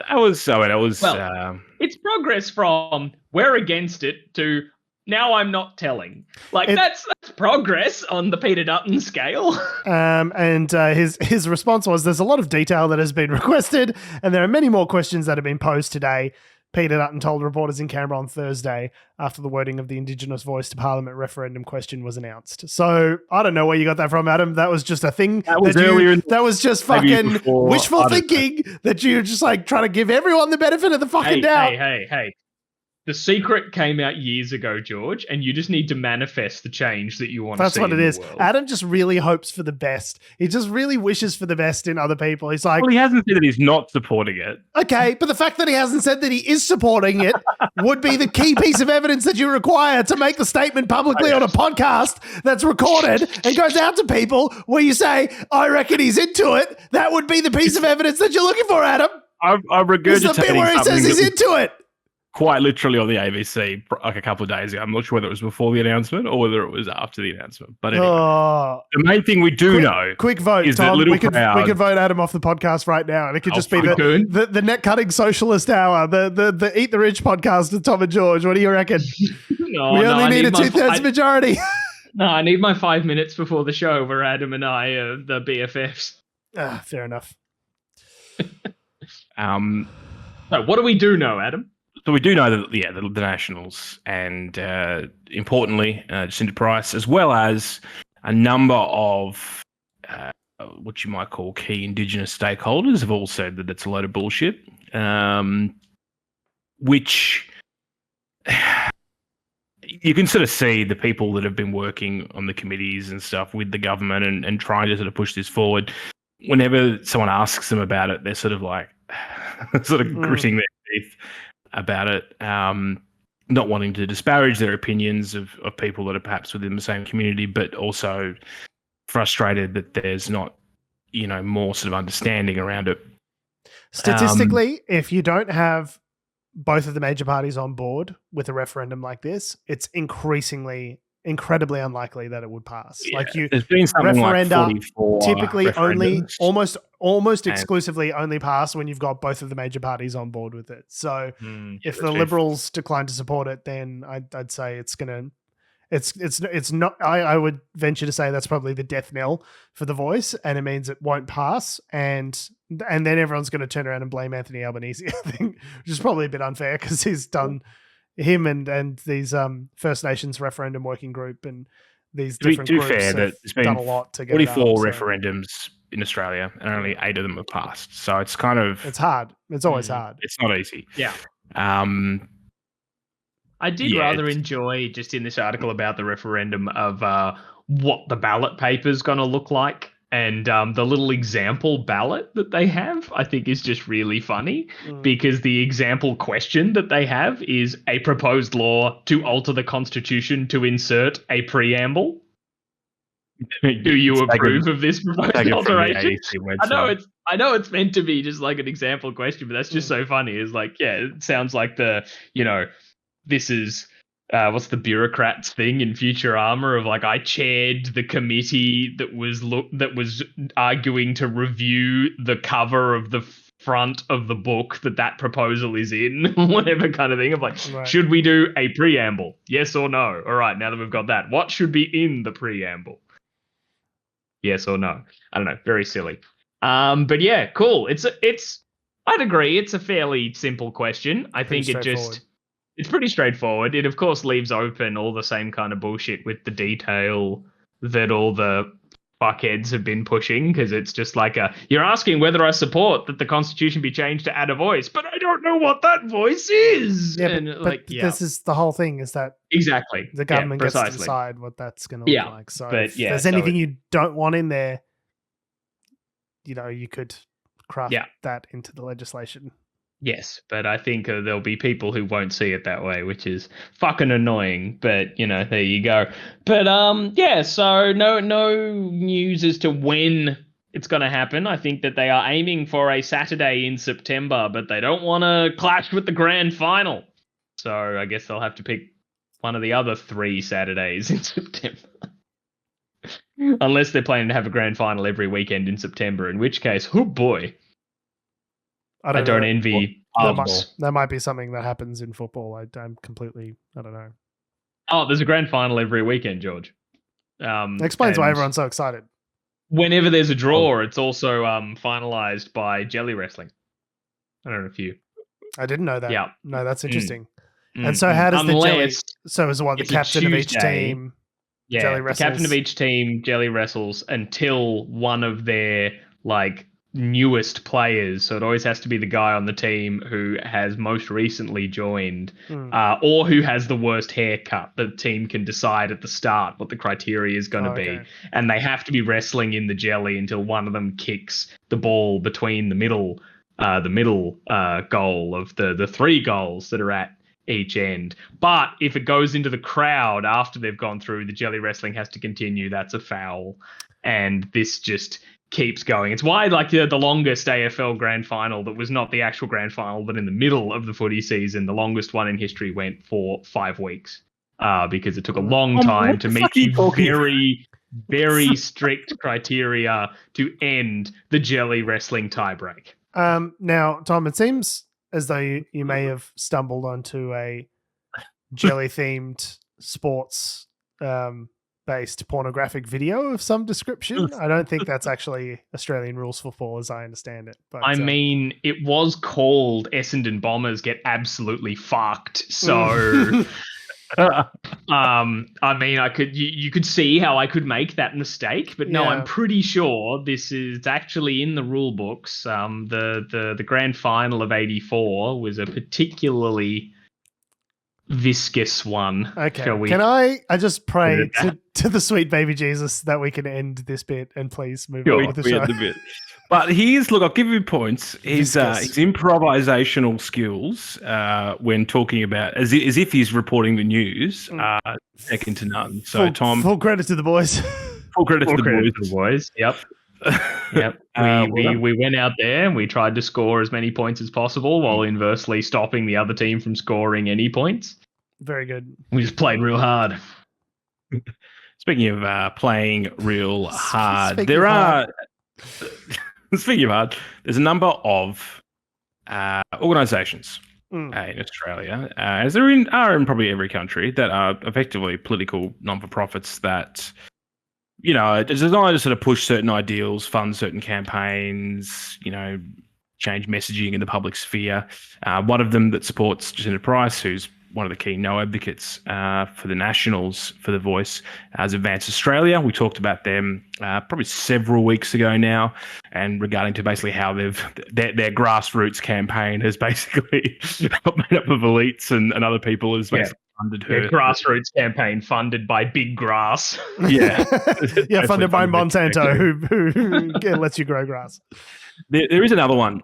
That was Well, it's progress from we're against it to now I'm not telling. Like that's progress on the Peter Dutton scale. And his response was, there's a lot of detail that has been requested and there are many more questions that have been posed today. Peter Dutton told reporters in Canberra on Thursday after the wording of the Indigenous Voice to Parliament referendum question was announced. So I don't know where you got that from, Adam. That was just a thing. That was earlier. That was just maybe fucking before, wishful I don't know. thinking that you're just like trying to give everyone the benefit of the fucking doubt. Hey. The secret came out years ago, George, and you just need to manifest the change that you want to see. That's what in it the is. world. Adam just really hopes for the best. He just really wishes for the best in other people. He's like, Well, he hasn't said that he's not supporting it. okay, but the fact that he hasn't said that he is supporting it would be the key piece of evidence that you require to make the statement publicly on a podcast that's recorded and goes out to people where you say, I reckon he's into it. That would be the piece of evidence that you're looking for, Adam. I'm It's the bit regurgitating where he says something he's that into it. quite literally on the ABC like a couple of days ago. I'm not sure whether it was before the announcement or whether it was after the announcement. But anyway, the main thing we do know quick vote, is Tom. that little We could crowd. vote Adam off the podcast right now, and it could just be fucking the net cutting socialist hour, the Eat the Rich podcast with Tom and George. What do you reckon? We only need a 2/3 majority. No, I need my 5 minutes before the show where Adam and I are the BFFs. Fair enough. So what do we do know, Adam? So we do know that, the Nationals and, importantly, Jacinta Price, as well as a number of what you might call key Indigenous stakeholders, have all said that it's a load of bullshit, which you can sort of see the people that have been working on the committees and stuff with the government and trying to sort of push this forward. Whenever someone asks them about it, they're sort of like, gritting their teeth about it, not wanting to disparage their opinions of people that are perhaps within the same community, but also frustrated that there's not, more sort of understanding around it. Statistically, if you don't have both of the major parties on board with a referendum like this, it's incredibly unlikely that it would pass. There's been something referenda like 44 typically only referendums. almost exclusively only pass when you've got both of the major parties on board with it. So if the Liberals decline to support it, then I'd say it's not. I would venture to say that's probably the death knell for the Voice, and it means it won't pass, and then everyone's going to turn around and blame Anthony Albanese, I think, which is probably a bit unfair because he's done. Him and these First Nations referendum working group and these different groups fair have that there's been done a lot to get 44 it up, referendums in Australia, and only 8 of them have passed. So it's kind of... It's hard. It's always hard. It's not easy. Yeah. I did rather enjoy, just in this article about the referendum, of what the ballot paper is going to look like. And the little example ballot that they have, I think, is just really funny because the example question that they have is a proposed law to alter the Constitution to insert a preamble. Do you approve of this proposed alteration? I know it's meant to be just like an example question, but that's just so funny. It's like, it sounds like this is... what's the bureaucrats thing in Futurama of like, I chaired the committee that was arguing to review the cover of the front of the book that proposal is in, whatever kind of thing of like, Should we do a preamble? Yes or no? All right, now that we've got that, what should be in the preamble? Yes or no? I don't know. Very silly. But yeah, cool. I'd agree. It's a fairly simple question. I think it's pretty straightforward. It, of course, leaves open all the same kind of bullshit with the detail that all the fuckheads have been pushing, because it's just like, you're asking whether I support that the Constitution be changed to add a voice, but I don't know what that voice is. Yeah, but this is the whole thing, is that exactly the government gets to decide what that's going to look like. So if there's anything you don't want in there, you could craft that into the legislation. Yes, but I think there'll be people who won't see it that way, which is fucking annoying. But, there you go. But, so no news as to when it's going to happen. I think that they are aiming for a Saturday in September, but they don't want to clash with the grand final. So I guess they'll have to pick one of the other 3 Saturdays in September. Unless they're planning to have a grand final every weekend in September, in which case, oh boy. I don't envy that might be something that happens in football. I don't know. Oh, there's a grand final every weekend, George. That explains why everyone's so excited. Whenever there's a draw, it's also finalized by jelly wrestling. I don't know if you... I didn't know that. Yeah. No, that's interesting. And so how does the jelly... So is the captain of each team jelly wrestles? The captain of each team jelly wrestles until one of their, newest players, so it always has to be the guy on the team who has most recently joined, or who has the worst haircut. The team can decide at the start what the criteria is going to be, and they have to be wrestling in the jelly until one of them kicks the ball between the middle goal of the 3 goals that are at each end. But if it goes into the crowd after they've gone through, the jelly wrestling has to continue. That's a foul, and this just keeps going. It's why like the longest AFL grand final that was not the actual grand final, but in the middle of the footy season, the longest one in history went for 5 weeks because it took a long time to meet the very strict criteria to end the jelly wrestling tiebreak. Now, Tom, it seems as though you may have stumbled onto a jelly-themed sports based pornographic video of some description. I don't think that's actually Australian rules football as I understand it. But I mean, it was called Essendon Bombers Get Absolutely Fucked. So I mean, you could see how I could make that mistake, but no, I'm pretty sure this is actually in the rule books. The grand final of '84 was a particularly viscous one. Okay. Can I just pray to the sweet baby Jesus that we can end this bit and please move on with the show. But I'll give you points. His improvisational skills when talking about, as if he's reporting the news, second to none. So, Tom. Full credit to the boys. Full credit to the boys. Yep. Yep. We went out there and we tried to score as many points as possible while inversely stopping the other team from scoring any points. Very good. We just played real hard. Speaking of playing real hard, speaking of hard, there's a number of organisations in Australia, as there are in probably every country, that are effectively political non-for-profits that, you know, it's designed to sort of push certain ideals, fund certain campaigns, you know, change messaging in the public sphere. One of them that supports Jacinda Price, who's one of the key no advocates for the Nationals for the Voice, as Advance Australia. We talked about them probably several weeks ago now, and regarding to basically how their grassroots campaign has basically made up of elites and other people has basically funded her. Their grassroots campaign funded by Big Grass. Yeah. Funded by Monsanto, who lets you grow grass. There is another one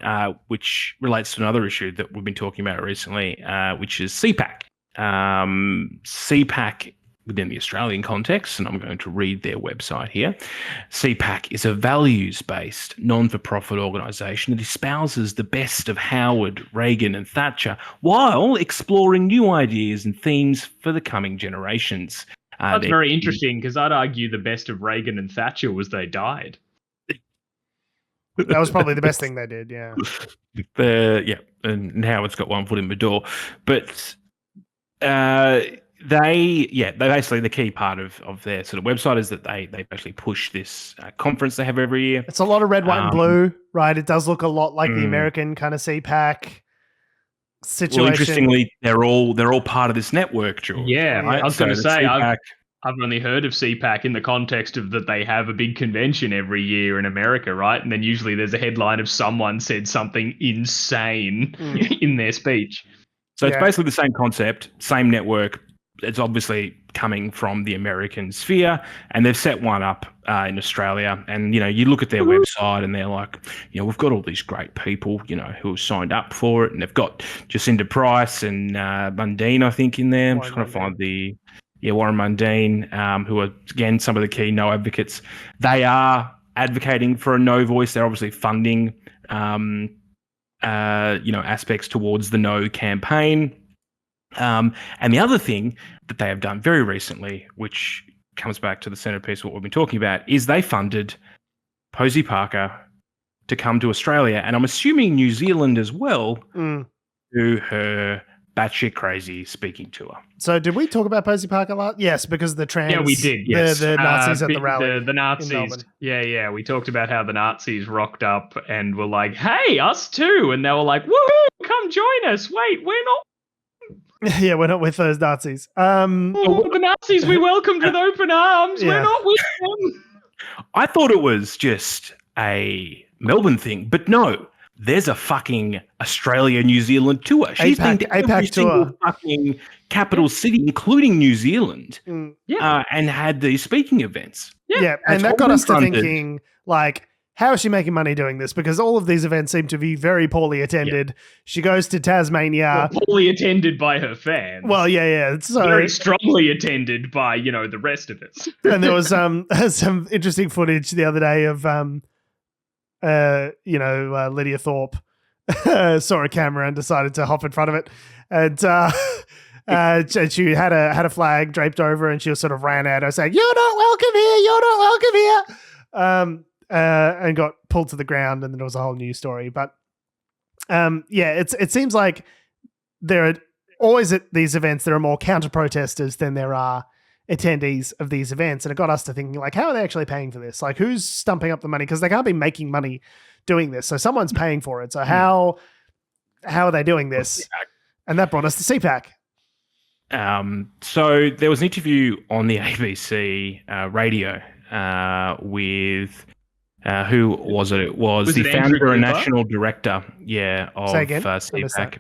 which relates to another issue that we've been talking about recently, which is CPAC. CPAC, within the Australian context, and I'm going to read their website here, CPAC is a values-based, non-for-profit organisation that espouses the best of Howard, Reagan and Thatcher while exploring new ideas and themes for the coming generations. That's very interesting, because I'd argue the best of Reagan and Thatcher was they died. That was probably the best thing they did, yeah. And Howard's got one foot in the door. But they basically, the key part of their sort of website is that they basically push this conference they have every year. It's a lot of red, white, and blue, right? It does look a lot like the American kind of CPAC situation. Well, interestingly, they're all part of this network, George. Yeah, I was going to say, I've only heard of CPAC in the context of that they have a big convention every year in America, right? And then usually there's a headline of someone said something insane in their speech. So it's basically the same concept, same network. It's obviously coming from the American sphere, and they've set one up in Australia. And, you know, you look at their website and they're like, you know, we've got all these great people, you know, who have signed up for it. And they've got Jacinda Price and Mundine, I think, in there. I'm just trying to find Warren Mundine, who are, again, some of the key no advocates. They are advocating for a no voice. They're obviously funding, aspects towards the no campaign. And the other thing that they have done very recently, which comes back to the centerpiece of what we've been talking about, is they funded Posie Parker to come to Australia, and I'm assuming New Zealand as well, to her batshit crazy speaking tour. So did we talk about Posie Parker last? Yes, because the trans... Yeah, we did, yes. The Nazis at the rally. The Nazis. Yeah. We talked about how the Nazis rocked up and were like, hey, us too. And they were like, woohoo, come join us. Wait, we're not... Yeah, we're not with those Nazis. The Nazis we welcomed with open arms. We're not with them. I thought it was just a Melbourne thing, but no. There's a fucking Australia-New Zealand tour. She's been to every single fucking capital city, including New Zealand, and had these speaking events. Yeah, and that got us to thinking, like, how is she making money doing this? Because all of these events seem to be very poorly attended. Yeah. She goes to Tasmania. Well, poorly attended by her fans. Well, yeah. So very strongly attended by, the rest of us. And there was some interesting footage the other day of Lydia Thorpe saw a camera and decided to hop in front of it, and she had a flag draped over her, and she sort of ran at her saying, "You're not welcome here. You're not welcome here," and got pulled to the ground, and then there was a whole news story. But it seems like there are always at these events there are more counter protesters than there are attendees of these events, and it got us to thinking, like, how are they actually paying for this? Like, who's stumping up the money? Because they can't be making money doing this, so someone's paying for it. So how are they doing this? And that brought us to CPAC. So there was an interview on the ABC radio with who was it? It was the founder and national director, of CPAC.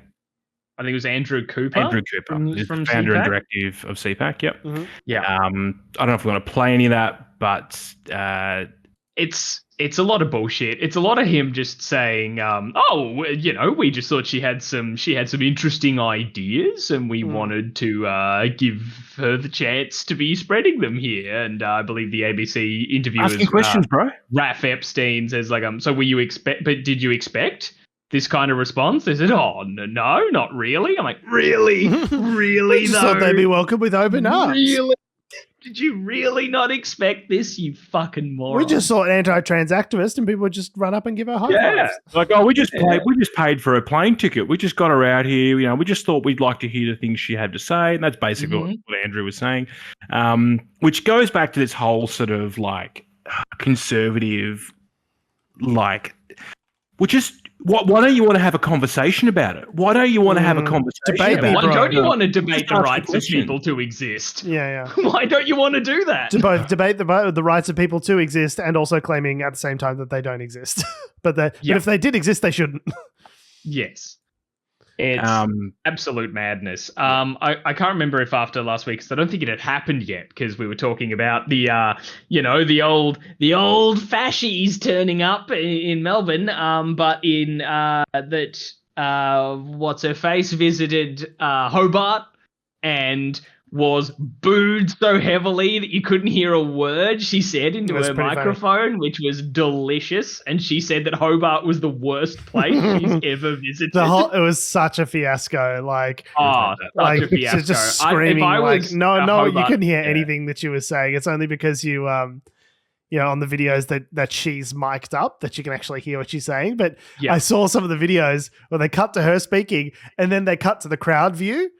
I think it was Andrew Cooper. Andrew Cooper, from founder CPAC? And directive of CPAC. Yep. Mm-hmm. Yeah. I don't know if we want to play any of that, but it's a lot of bullshit. It's a lot of him just saying, we just thought she had some interesting ideas, and we wanted to give her the chance to be spreading them here. And I believe the ABC interviewers asking questions, bro. Raph Epstein says, like, so did you expect this kind of response? They said, "Oh, no, not really." I'm like, really? Really? I just thought they'd be welcome with open arms. Really? Did you really not expect this, you fucking moron? We just saw an anti-trans activist, and people would just run up and give her high fives. Like, we just paid for a plane ticket. We just got her out here. We just thought we'd like to hear the things she had to say, and that's basically what Andrew was saying. Which goes back to this whole sort of like conservative, like, why don't you want to have a conversation about it? Why don't you want to have a conversation about it? Why don't you want to debate the rights of people to exist? Yeah. Why don't you want to do that? To both debate the rights of people to exist and also claiming at the same time that they don't exist. but if they did exist, they shouldn't. Yes. It's absolute madness. I can't remember if after last week, because I don't think it had happened yet, because we were talking about the old fascies turning up in Melbourne. But in what's her face visited Hobart and was booed so heavily that you couldn't hear a word she said into her microphone, which was delicious. And she said that Hobart was the worst place she's ever visited. It was such a fiasco. Like, such a fiasco. Just screaming no, you couldn't hear anything that she was saying. It's only because you on the videos that she's mic'd up that you can actually hear what she's saying. But I saw some of the videos where they cut to her speaking and then they cut to the crowd view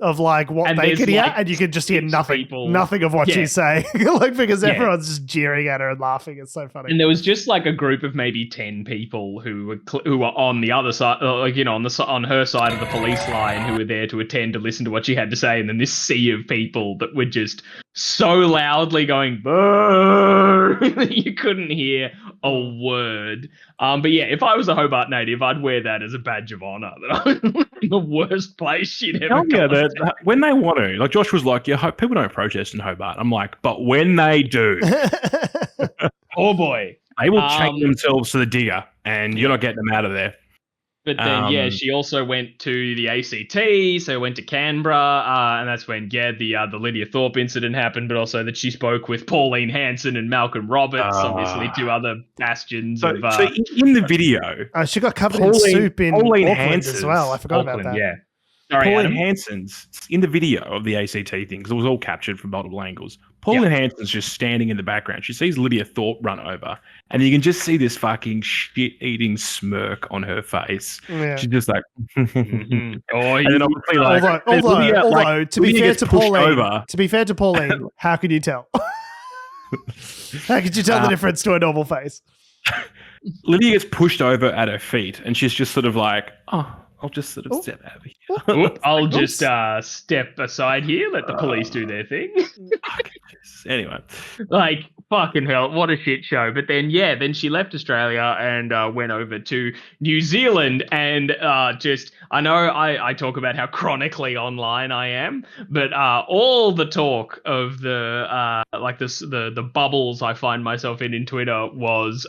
of like what they could hear, and you could just hear nothing of what she's saying, like, because everyone's just jeering at her and laughing. It's so funny. And there was just like a group of maybe 10 people who were on the other side, on her side of the police line, who were there to attend to listen to what she had to say, and then this sea of people that were just so loudly going "Boo!" you couldn't hear a word. But yeah, if I was a Hobart native, I'd wear that as a badge of honor that I was in the worst place she'd ever gone. When they want to, like Josh was like, people don't protest in Hobart. I'm like, but when they do, oh boy, they will chain themselves to the digger, and you're not getting them out of there. But then, she also went to the ACT, so went to Canberra, and that's when, the Lydia Thorpe incident happened, but also that she spoke with Pauline Hanson and Malcolm Roberts, obviously two other bastions of... So in the video... she got covered in soup in Auckland as well. I forgot about that. Yeah. Sorry, Pauline Hanson's in the video of the ACT thing, because it was all captured from multiple angles. Pauline Hanson's just standing in the background. She sees Lydia Thorpe run over, and you can just see this fucking shit-eating smirk on her face. Yeah. She's just like, and then obviously, like, although to be fair to Pauline, how could you tell? How could you tell the difference to a normal face? Lydia gets pushed over at her feet, and she's just sort of like, I'll just sort of step out of here. I'll just step aside here, let the police do their thing. Anyway. Like, fucking hell, what a shit show. But then, then she left Australia and went over to New Zealand and I know I talk about how chronically online I am, but all the talk of the bubbles I find myself in Twitter was,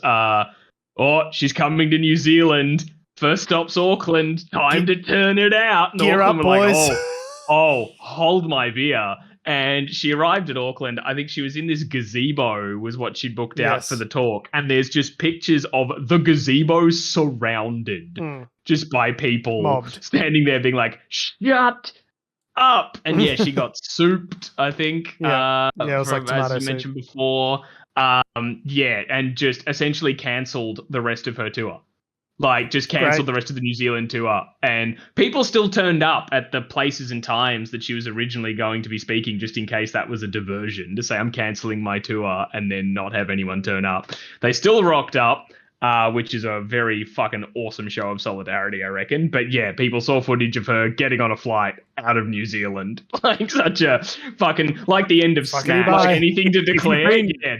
she's coming to New Zealand. First stop's Auckland. Time to turn it out. And Gear Auckland up, boys. like, hold my beer. And she arrived at Auckland. I think she was in this gazebo was what she'd booked out for the talk. And there's just pictures of the gazebo surrounded just by people Mobbed. standing there being like, shut up. And yeah, she got souped, I think. It was like tomato as you soup. mentioned before. And just essentially cancelled the rest of her tour. Like, just cancelled the rest of the New Zealand tour. And people still turned up at the places and times that she was originally going to be speaking, just in case that was a diversion, to say, I'm cancelling my tour, and then not have anyone turn up. They still rocked up, which is a very fucking awesome show of solidarity, I reckon. But yeah, people saw footage of her getting on a flight out of New Zealand. Like, such a fucking, like the end of Snatch, bye. anything to declare.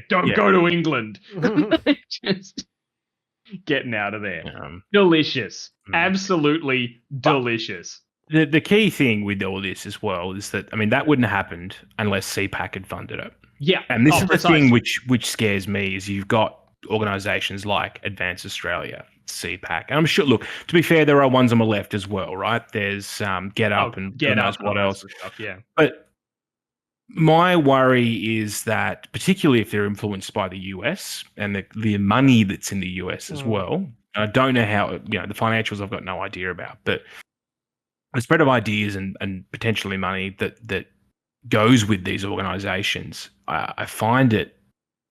Don't go to England. Just getting out of there. Delicious. Absolutely delicious. The key thing with all this as well is that, I mean, that wouldn't have happened unless CPAC had funded it. Yeah. And this is the thing which scares me, is you've got organisations like Advance Australia, CPAC. And I'm sure, look, to be fair, there are ones on the left as well, right? There's Get Up and Get Up, what else. Stuff, yeah. But my worry is that, particularly if they're influenced by the US and the money that's in the US as well, I don't know how, the financials I've got no idea about, but the spread of ideas and potentially money that goes with these organisations, I find it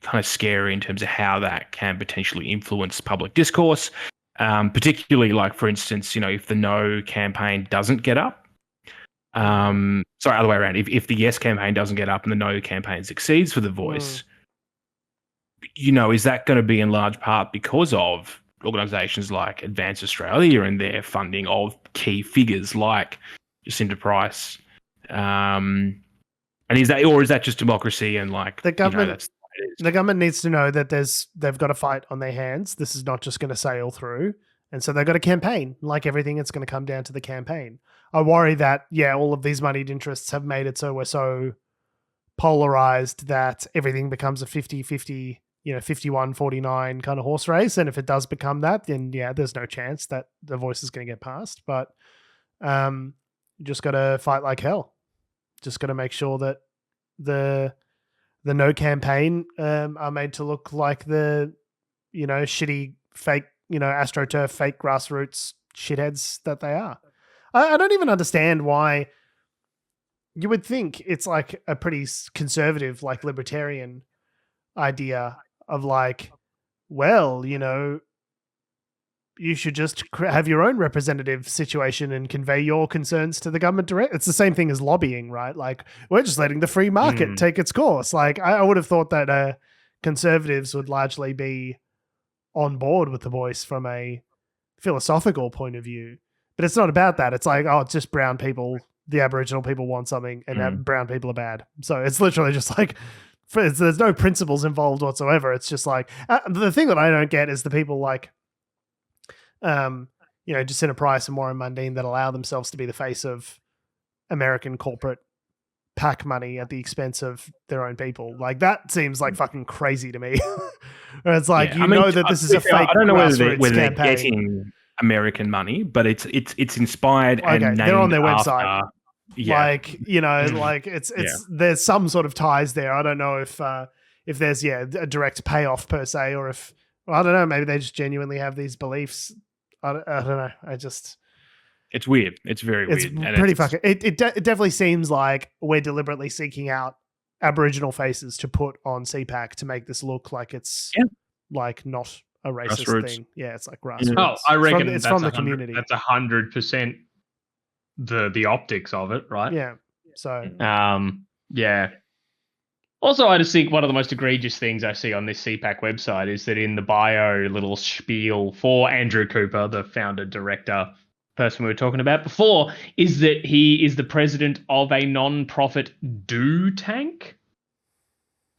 kind of scary in terms of how that can potentially influence public discourse, particularly, like, for instance, if the No campaign doesn't get up. Sorry, other way around. If the Yes campaign doesn't get up and the No campaign succeeds for the Voice, is that going to be in large part because of organisations like Advance Australia and their funding of key figures like Jacinta Price? And is that just democracy and, like, The government? that's what it is? The government needs to know that they've got a fight on their hands. This is not just going to sail through. And so they've got a campaign. Like everything, it's going to come down to the campaign. I worry that, all of these moneyed interests have made it so we're so polarized that everything becomes a 50-50, 51-49 kind of horse race. And if it does become that, then, there's no chance that the Voice is going to get passed. But you just got to fight like hell. Just got to make sure that the No campaign are made to look like the, shitty, fake, AstroTurf, fake grassroots shitheads that they are. I don't even understand why you would think it's like a pretty conservative, like libertarian idea of like, well, you should just have your own representative situation and convey your concerns to the government direct. It's the same thing as lobbying, right? Like, we're just letting the free market take its course. Like, I would have thought that conservatives would largely be on board with the Voice from a philosophical point of view. But it's not about that. It's like, it's just brown people. The Aboriginal people want something, and brown people are bad. So it's literally just like, there's no principles involved whatsoever. It's just like, the thing that I don't get is the people like, Jacinta Price and Warren Mundine that allow themselves to be the face of American corporate PAC money at the expense of their own people. Like, that seems like fucking crazy to me. It's like, that this is a fake. I don't know whether they're campaign. getting American money, but it's inspired and named they're on their after, website. Like, like it's there's some sort of ties there. I don't know if there's a direct payoff per se, or if I don't know, maybe they just genuinely have these beliefs. I don't know. It's weird. It's very weird. It's pretty fucking. It definitely seems like we're deliberately seeking out Aboriginal faces to put on CPAC to make this look like it's like not a racist thing. Yeah, it's like grassroots. Oh, I reckon it's from the community. That's 100% the optics of it, right? Yeah. So. Yeah. Also, I just think one of the most egregious things I see on this CPAC website is that in the bio little spiel for Andrew Cooper, the founder, director, person we were talking about before, is that he is the president of a non-profit do tank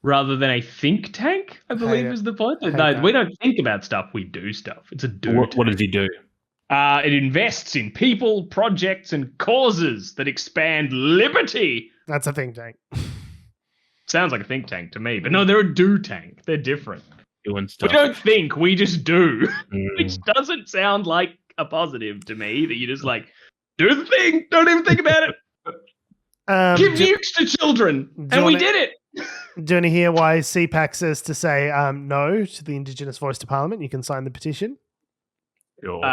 rather than a think tank, I believe is the point. No, we don't think about stuff, we do stuff. It's a do tank. What does he do? It invests in people, projects, and causes that expand liberty. That's a think tank. Sounds like a think tank to me, but no, they're a do tank. They're different. Doing stuff. We don't think, we just do, which doesn't sound like a positive to me, that you just like, do the thing, don't even think about it. Give nukes to children, and we did it. Do you want to hear why CPAC says to say no to the Indigenous Voice to Parliament? You can sign the petition. Sure.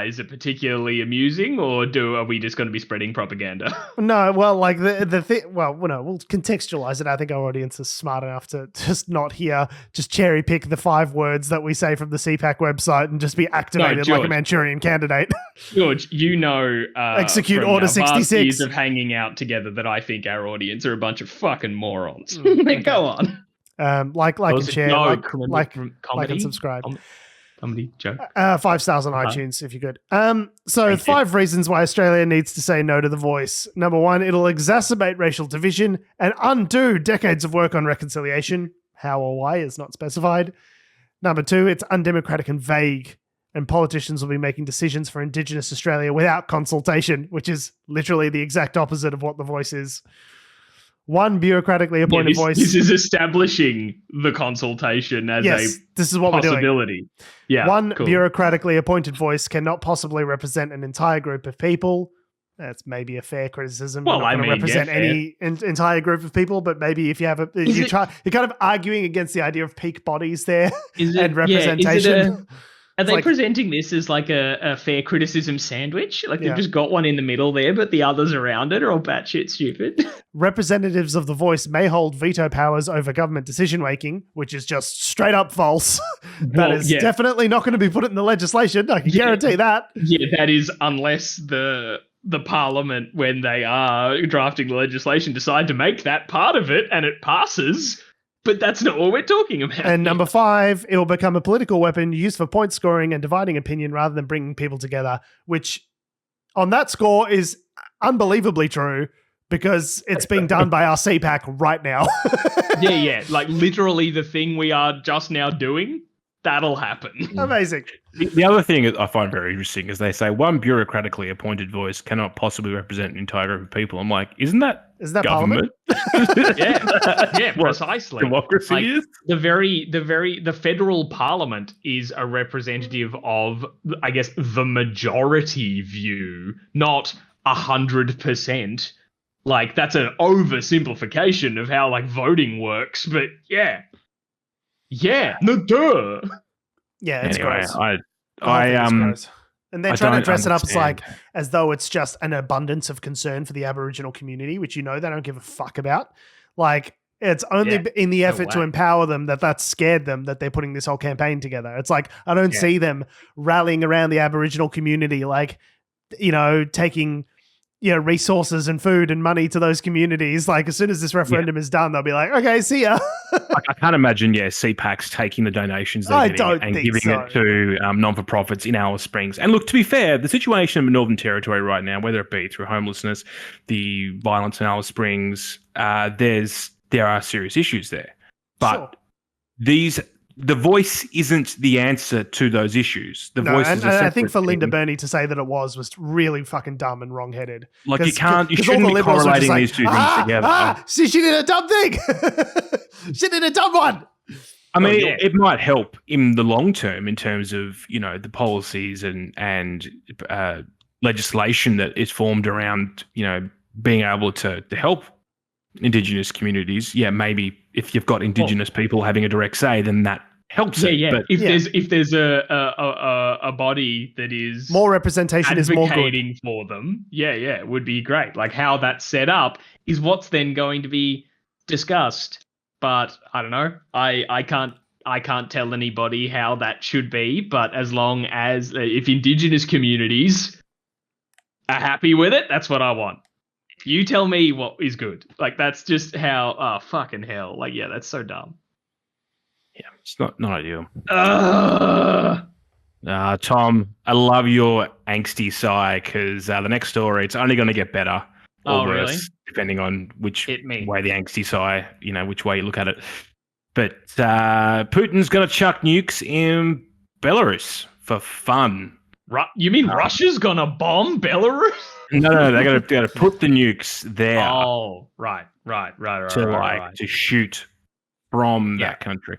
Is it particularly amusing, or are we just going to be spreading propaganda? No, well, like the thing. Well, no, we'll contextualize it. I think our audience is smart enough to just not hear, just cherry pick the 5 words that we say from the CPAC website and just be activated like a Manchurian candidate. George, execute from Order our vast 66 years of hanging out together that I think our audience are a bunch of fucking morons. Go on. Like and share, like and subscribe. Comedy joke. 5 stars on iTunes if you could. So 5 reasons why Australia needs to say no to the voice. Number 1, it'll exacerbate racial division and undo decades of work on reconciliation. How or why is not specified. Number 2, it's undemocratic and vague, and politicians will be making decisions for Indigenous Australia without consultation, which is literally the exact opposite of what the voice is. One bureaucratically appointed voice. This is establishing the consultation as this is what possibility. We're doing. Yeah, one bureaucratically appointed voice cannot possibly represent an entire group of people. That's maybe a fair criticism. Well, not going to represent any entire group of people, but maybe if you have you're kind of arguing against the idea of peak bodies there and representation. Are they presenting this as like a fair criticism sandwich? Like they've just got one in the middle there, but the others around it are all batshit stupid. Representatives of the voice may hold veto powers over government decision-making, which is just straight up false. That is definitely not going to be put in the legislation. I can guarantee that. Yeah, that is unless the parliament, when they are drafting the legislation, decide to make that part of it and it passes. But that's not what we're talking about. And number 5, it will become a political weapon used for point scoring and dividing opinion rather than bringing people together, which on that score is unbelievably true because it's being done by our CPAC right now. Yeah. Like literally the thing we are just now doing, that'll happen. Amazing. The other thing I find very interesting is they say one bureaucratically appointed voice cannot possibly represent an entire group of people. I'm like, isn't that government? Yeah, precisely. Democracy is the federal parliament is a representative of, I guess, the majority view, not 100%. Like that's an oversimplification of how like voting works, but yeah, no duh. Yeah, it's anyway, gross. gross. And they're trying to dress it up as though it's just an abundance of concern for the Aboriginal community, which they don't give a fuck about. Like it's only in the effort to empower them that's scared them that they're putting this whole campaign together. It's like I don't see them rallying around the Aboriginal community, like taking resources and food and money to those communities. Like as soon as this referendum is done, they'll be like, okay, see ya. I can't imagine, CPAC's taking the donations they're getting and giving it to non-for-profits in Alice Springs. And look, to be fair, the situation in the Northern Territory right now, whether it be through homelessness, the violence in Alice Springs, there are serious issues there. But the voice isn't the answer to those issues. Voice is I think for Linda Burney to say that it was really fucking dumb and wrong-headed. Like you shouldn't be correlating these two things together. See, she did a dumb thing. She did a dumb one. I mean, it might help in the long term in terms of, the policies and legislation that is formed around, being able to help Indigenous communities. Yeah, maybe if you've got Indigenous people having a direct say, then that helps. Yeah. But if there's a body that is more representation is more good for them, it would be great. Like how that's set up is what's then going to be discussed. But I don't know. I can't tell anybody how that should be. But as long as if Indigenous communities are happy with it, that's what I want. You tell me what is good. Like, that's just how, fucking hell. Like, that's so dumb. Yeah, it's not ideal. Tom, I love your angsty sigh because the next story, it's only going to get better or worse, really? Depending on which way the angsty sigh, which way you look at it. But Putin's going to chuck nukes in Belarus for fun. You mean Russia's going to bomb Belarus? No, they're going to put the nukes there. Oh, right. To shoot from that country.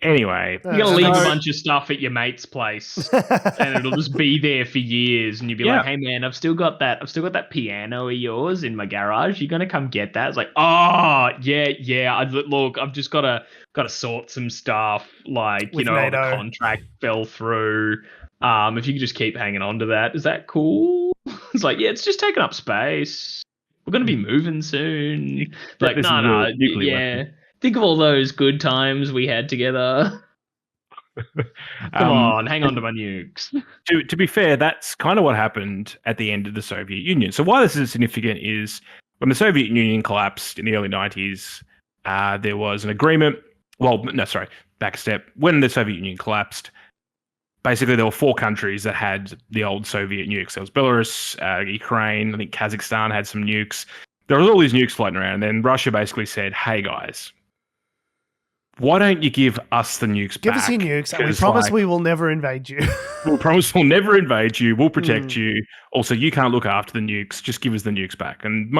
Anyway, you gotta leave a bunch of stuff at your mate's place, and it'll just be there for years. And you'll be like, "Hey man, I've still got that piano of yours in my garage. You gonna come get that?" It's like, "Oh yeah. Look, I've just gotta sort some stuff. Like, With the NATO. contract fell through. If you could just keep hanging on to that, is that cool?" It's like, yeah, it's just taking up space. We're gonna be moving soon. Like, This is no, a nuclear weapon. Think of all those good times we had together. Come on, hang on to my nukes. To be fair, that's kind of what happened at the end of the Soviet Union. So why this is significant is when the Soviet Union collapsed in the early 90s, there was an agreement. Well, no, sorry, back a step. When the Soviet Union collapsed, basically there were 4 countries that had the old Soviet nukes. There was Belarus, Ukraine, I think Kazakhstan had some nukes. There was all these nukes floating around. And then Russia basically said, hey guys, why don't you give us the nukes back? Give us your nukes, and we promise we will never invade you. We'll promise we'll never invade you. We'll protect you. Also, you can't look after the nukes. Just give us the nukes back. And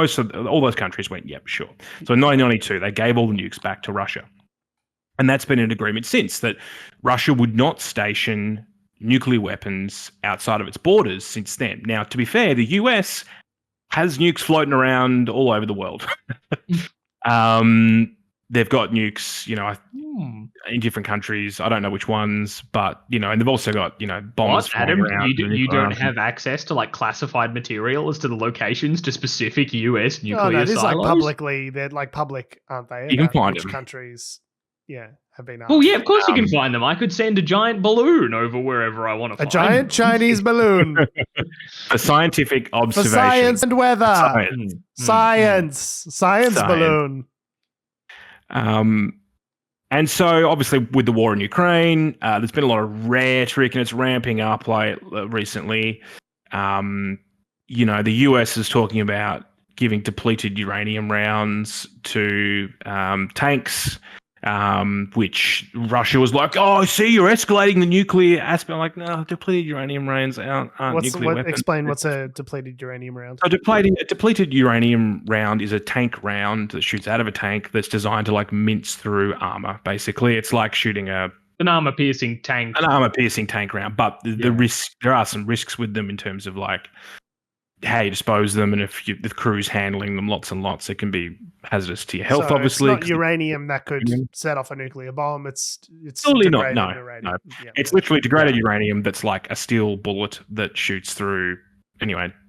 all those countries went, yep, sure. So in 1992, they gave all the nukes back to Russia. And that's been an agreement since, that Russia would not station nuclear weapons outside of its borders since then. Now, to be fair, the US has nukes floating around all over the world. They've got nukes, in different countries. I don't know which ones, but, and they've also got, bombs. What, Adam? You don't have access to classified material as to the locations to specific US nuclear silos? They're public, aren't they? You can find which them. countries, have been asked. Well, yeah, of course you can find them. I could send a giant balloon over wherever I want to find a giant Chinese balloon. For scientific observation. For science and weather. Science balloon. And so, obviously, with the war in Ukraine, there's been a lot of rhetoric, and it's ramping up recently. The US is talking about giving depleted uranium rounds to tanks, which Russia was like, "Oh, see, you're escalating the nuclear aspect." Like, no, depleted uranium rounds aren't nuclear weapons. Explain what's a depleted uranium round. A depleted uranium round is a tank round that shoots out of a tank that's designed to mince through armor. Basically, it's like shooting an armor-piercing tank. An armor-piercing tank round, but there are some risks with them in terms of how you dispose them, and if the crew's handling them lots and lots, it can be hazardous to your health. So obviously, it's not uranium that could set off a nuclear bomb. It's totally not. No. Uranium. Yeah. It's literally degraded uranium that's like a steel bullet that shoots through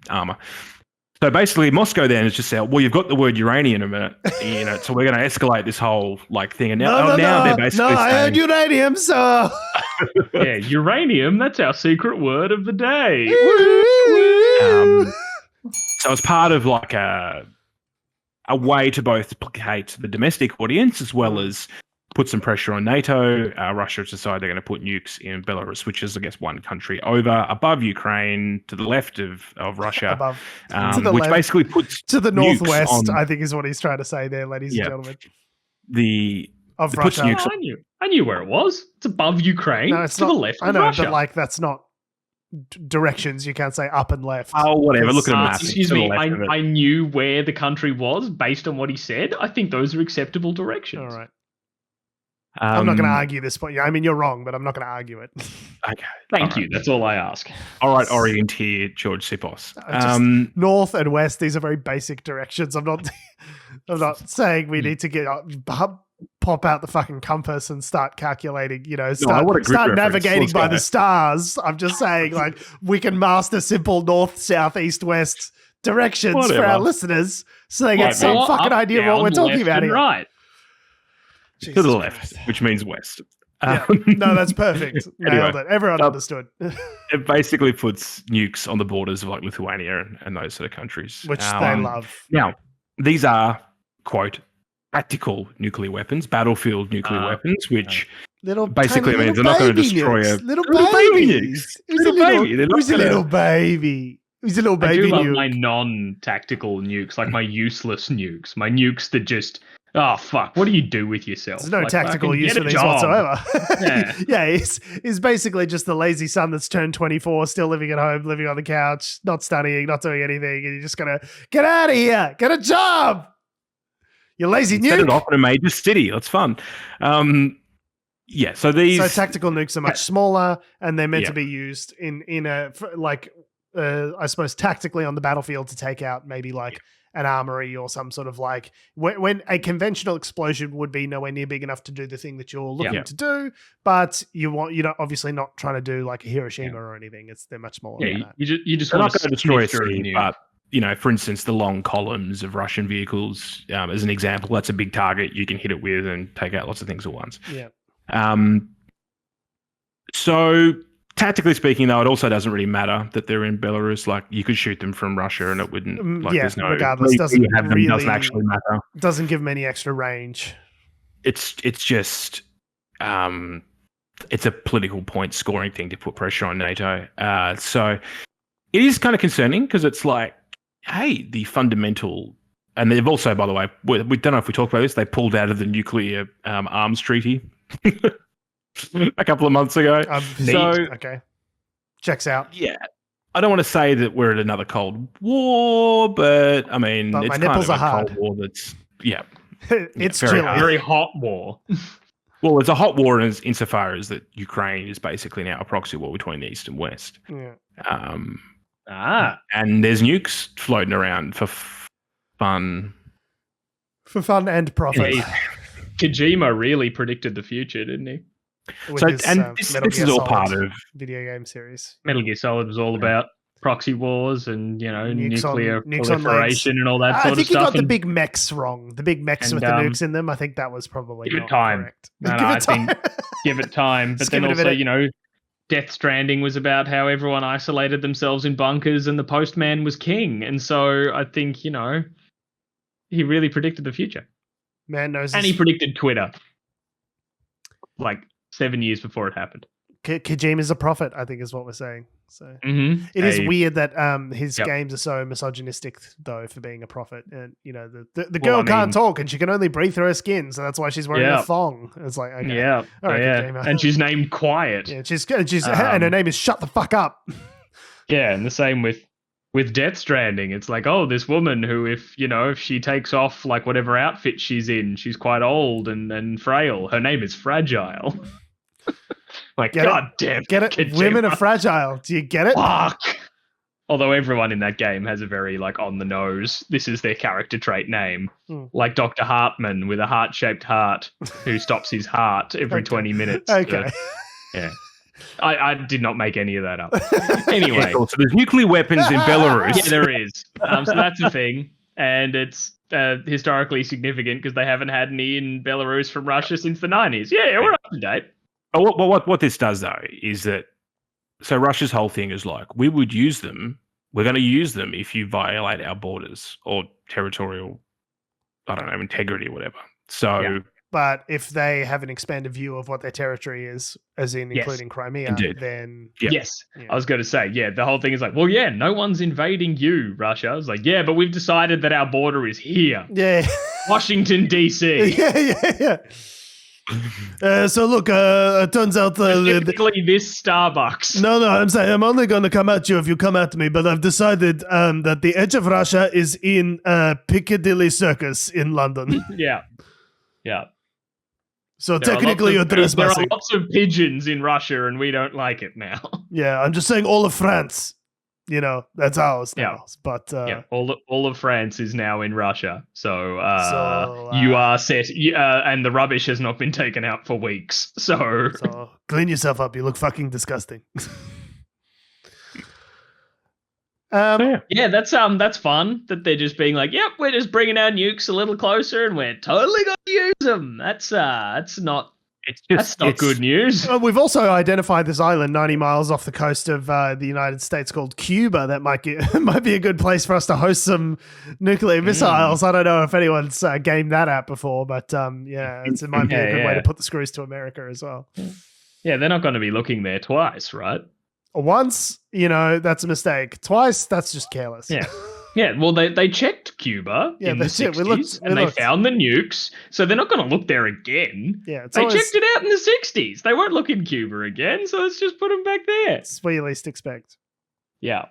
armor. So basically, Moscow then has just said, "Well, you've got the word uranium in it, so we're going to escalate this whole thing." And now they're basically saying, I heard uranium, so yeah, uranium. That's our secret word of the day. So as part of a way to both placate the domestic audience as well as put some pressure on NATO, Russia has decided they're going to put nukes in Belarus, which is, I guess, one country above Ukraine, to the left of Russia, which basically puts to the northwest. I think is what he's trying to say there, ladies and gentlemen. Of Russia. I knew where it was. It's above Ukraine. No, it's to not, the left I of know, Russia. but that's not directions. You can't say up and left. Oh, whatever. Look at a map. Excuse me. I knew where the country was based on what he said. I think those are acceptable directions. All right. I'm not going to argue this point. I mean, you're wrong, but I'm not going to argue it. Okay. Thank you. That's all I ask. All right, Orient here, George Sipos. North and west, these are very basic directions. I'm not saying we need to get pop out the fucking compass and start calculating, start navigating by the stars. I'm just saying, we can master simple north, south, east, west directions for our listeners so they get some fucking idea of what we're talking about here. Right. Jesus to the left, which means west. No, that's perfect. Nailed it. Everyone understood. It basically puts nukes on the borders of Lithuania and those sort of countries. Which they love. Now, these are, quote, tactical nuclear weapons, battlefield nuclear weapons, which basically means they're not going to destroy a little baby nukes. Who's a little baby? Who's a little baby I do love nuke? my non-tactical nukes, like my useless nukes, my nukes that just... Oh, fuck. What do you do with yourself? There's no tactical use for these whatsoever. He's basically just the lazy son that's turned 24, still living at home, living on the couch, not studying, not doing anything, and you're just going to get out of here, get a job. You lazy Set it nuke. off in a major city. That's fun. So these tactical nukes are much smaller, and they're meant to be used in I suppose tactically on the battlefield to take out maybe like an armory or some sort of like when a conventional explosion would be nowhere near big enough to do the thing that you're looking to do, but you're obviously not trying to do like a Hiroshima or anything. They're much smaller. Yeah, than that. you just they're want not to going to destroy a sniff through city, nuke. but for instance, the long columns of Russian vehicles, as an example, that's a big target you can hit it with and take out lots of things at once. Yeah. So tactically speaking, though, it also doesn't really matter that they're in Belarus. Like you could shoot them from Russia, and it wouldn't. Like, there's no regardless, doesn't actually matter. Doesn't give them any extra range. It's just it's a political point scoring thing to put pressure on NATO. So it is kind of concerning because it's like, hey, the fundamental. And they've also, by the way, we don't know if we talked about this. They pulled out of the nuclear arms treaty a couple of months ago. Okay, checks out. Yeah, I don't want to say that we're at another Cold War, but I mean, it's kind of a Cold War that's it's very very hot war. Well, it's a hot war insofar as that Ukraine is basically now a proxy war between the East and West. Yeah. And there's nukes floating around for fun. For fun and profit. Yeah, Kojima really predicted the future, didn't he? This is all part of video game series. Metal Gear Solid was all about proxy wars and nuclear nukes proliferation and all that sort of stuff. I think you got the big mechs wrong. The big mechs with the nukes in them. I think that was probably give not it time. Correct. I think give it time. But then also, Death Stranding was about how everyone isolated themselves in bunkers and the postman was king. And so I think, he really predicted the future. Man knows. And he predicted Twitter. Like 7 years before it happened. Kojima's a prophet, I think is what we're saying. So it is weird that his games are so misogynistic, though, for being a prophet. And the girl can't talk, and she can only breathe through her skin, so that's why she's wearing a thong. It's like, okay, all right, Kojima. And she's named Quiet. Yeah, she's and her name is Shut the Fuck Up. Yeah, and the same with Death Stranding. It's like, oh, this woman who, if she takes off like whatever outfit she's in, she's quite old and frail. Her name is Fragile. Like, God damn. Get it? Kojima. Women are fragile. Do you get it? Fuck. Although everyone in that game has a very, on the nose, this is their character trait name. Like Dr. Hartman with a heart-shaped heart who stops his heart every 20 minutes. Okay. Yeah. I did not make any of that up. Anyway. So there's nuclear weapons in Belarus. Yeah, there is. So that's a thing. And it's historically significant because they haven't had any in Belarus from Russia since the 90s. Yeah, we're up to date. What this does, though, is that so Russia's whole thing is like, we would use them. We're going to use them if you violate our borders or territorial, integrity or whatever. So, but if they have an expanded view of what their territory is, as in including Crimea, then yes, I was going to say, the whole thing is like, well, no one's invading you, Russia. I was like, but we've decided that our border is here. Yeah, Washington D.C. Yeah. So look, it turns out specifically this Starbucks. No, I'm saying I'm only going to come at you if you come at me. But I've decided that the edge of Russia is in Piccadilly Circus in London. Yeah. So technically, you're trespassing. There are lots of pigeons in Russia, and we don't like it now. Yeah, I'm just saying all of France. That's ours now. But all of France is now in Russia. So you are set, and the rubbish has not been taken out for weeks. So clean yourself up. You look fucking disgusting. That's fun. That they're just being like, yep, we're just bringing our nukes a little closer, and we're totally going to use them. That's not good news. We've also identified this island 90 miles off the coast of the United States called Cuba that might be a good place for us to host some nuclear missiles. I don't know if anyone's gamed that app before, but it might be a good way to put the screws to America as well. Yeah, they're not going to be looking there twice, right? Once, that's a mistake. Twice, that's just careless. Yeah. Yeah, well, they checked Cuba in the 60s, and they found the nukes, so they're not going to look there again. Yeah, they checked it out in the 60s. They won't look in Cuba again, so let's just put them back there. It's what you least expect. Yeah.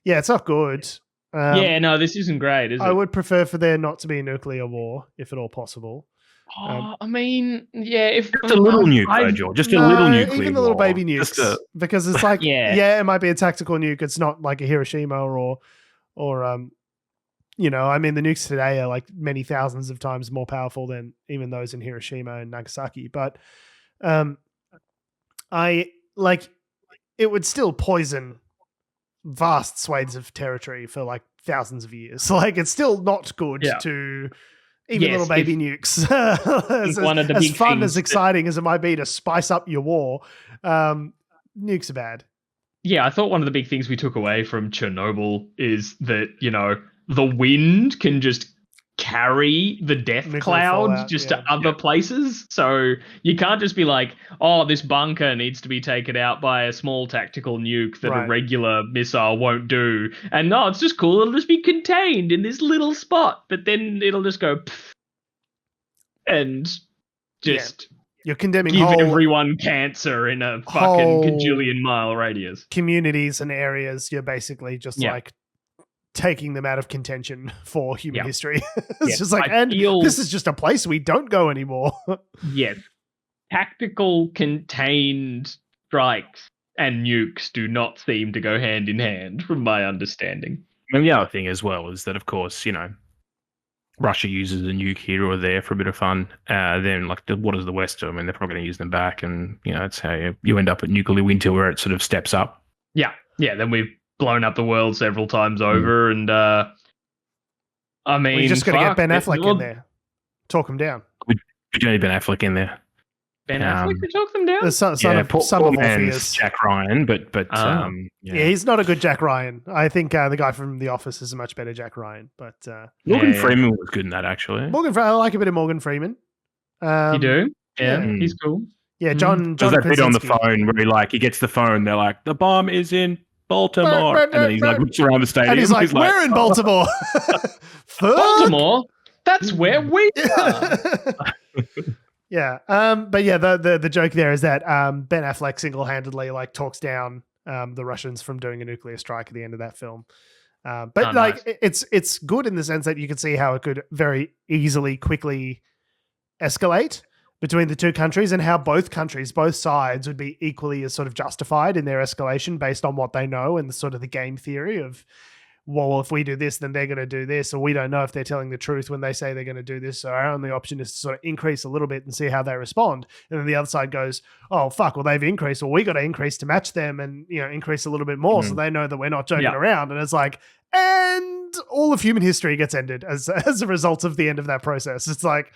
Yeah, it's not good. No, this isn't great, is it? I would prefer for there not to be a nuclear war, if at all possible. I mean, if just a little nuke, though, George. Just a little nuclear even the little war. baby nukes, because it's like, it might be a tactical nuke. It's not like a Hiroshima or I mean, the nukes today are like many thousands of times more powerful than even those in Hiroshima and Nagasaki. But it would still poison vast swathes of territory for like thousands of years. Like, it's still not good to even little baby nukes. as fun as exciting as it might be to spice up your war, nukes are bad. Yeah, I thought one of the big things we took away from Chernobyl is that, the wind can just carry the death cloud to other places. So you can't just be like, oh, this bunker needs to be taken out by a small tactical nuke that a regular missile won't do. And no, it's just cool. It'll just be contained in this little spot, but then it'll just go pff, and just you're condemning give everyone cancer in a fucking kajillion mile radius. Communities and areas, you're basically just like taking them out of contention for human history. It's just like, this is just a place we don't go anymore. Tactical contained strikes and nukes do not seem to go hand in hand, from my understanding. And the other thing as well is that, of course, Russia uses a nuke here or there for a bit of fun. Then, what does the West do? I mean, they're probably going to use them back, and that's how you end up at nuclear winter, where it sort of steps up. Then we've blown up the world several times over, and I mean, we just got to get Ben Affleck in there, talk him down. We don't need Ben Affleck in there. Ben Affleck to talk them down. The son of Orpheus, Jack Ryan, but he's not a good Jack Ryan. I think the guy from The Office is a much better Jack Ryan. But Morgan Freeman was good in that, actually. I like a bit of Morgan Freeman. You do? Yeah, he's cool. Yeah, John. Does that bit on the phone where he gets the phone? They're like, the bomb is in Baltimore, and then he's looks around the stadium. And he's like, we're in Baltimore. Baltimore? That's where we are. The joke there is that Ben Affleck single-handedly talks down the Russians from doing a nuclear strike at the end of that film. Nice. It's good in the sense that you can see how it could very easily, quickly escalate between the two countries, and how both sides would be equally as sort of justified in their escalation based on what they know and the sort of the game theory of, well, if we do this, then they're going to do this, or we don't know if they're telling the truth when they say they're going to do this. So our only option is to sort of increase a little bit and see how they respond. And then the other side goes, oh, fuck, well, they've increased. Well, we got to increase to match them and, increase a little bit more so they know that we're not joking around. And it's like, and all of human history gets ended as a result of the end of that process. It's like,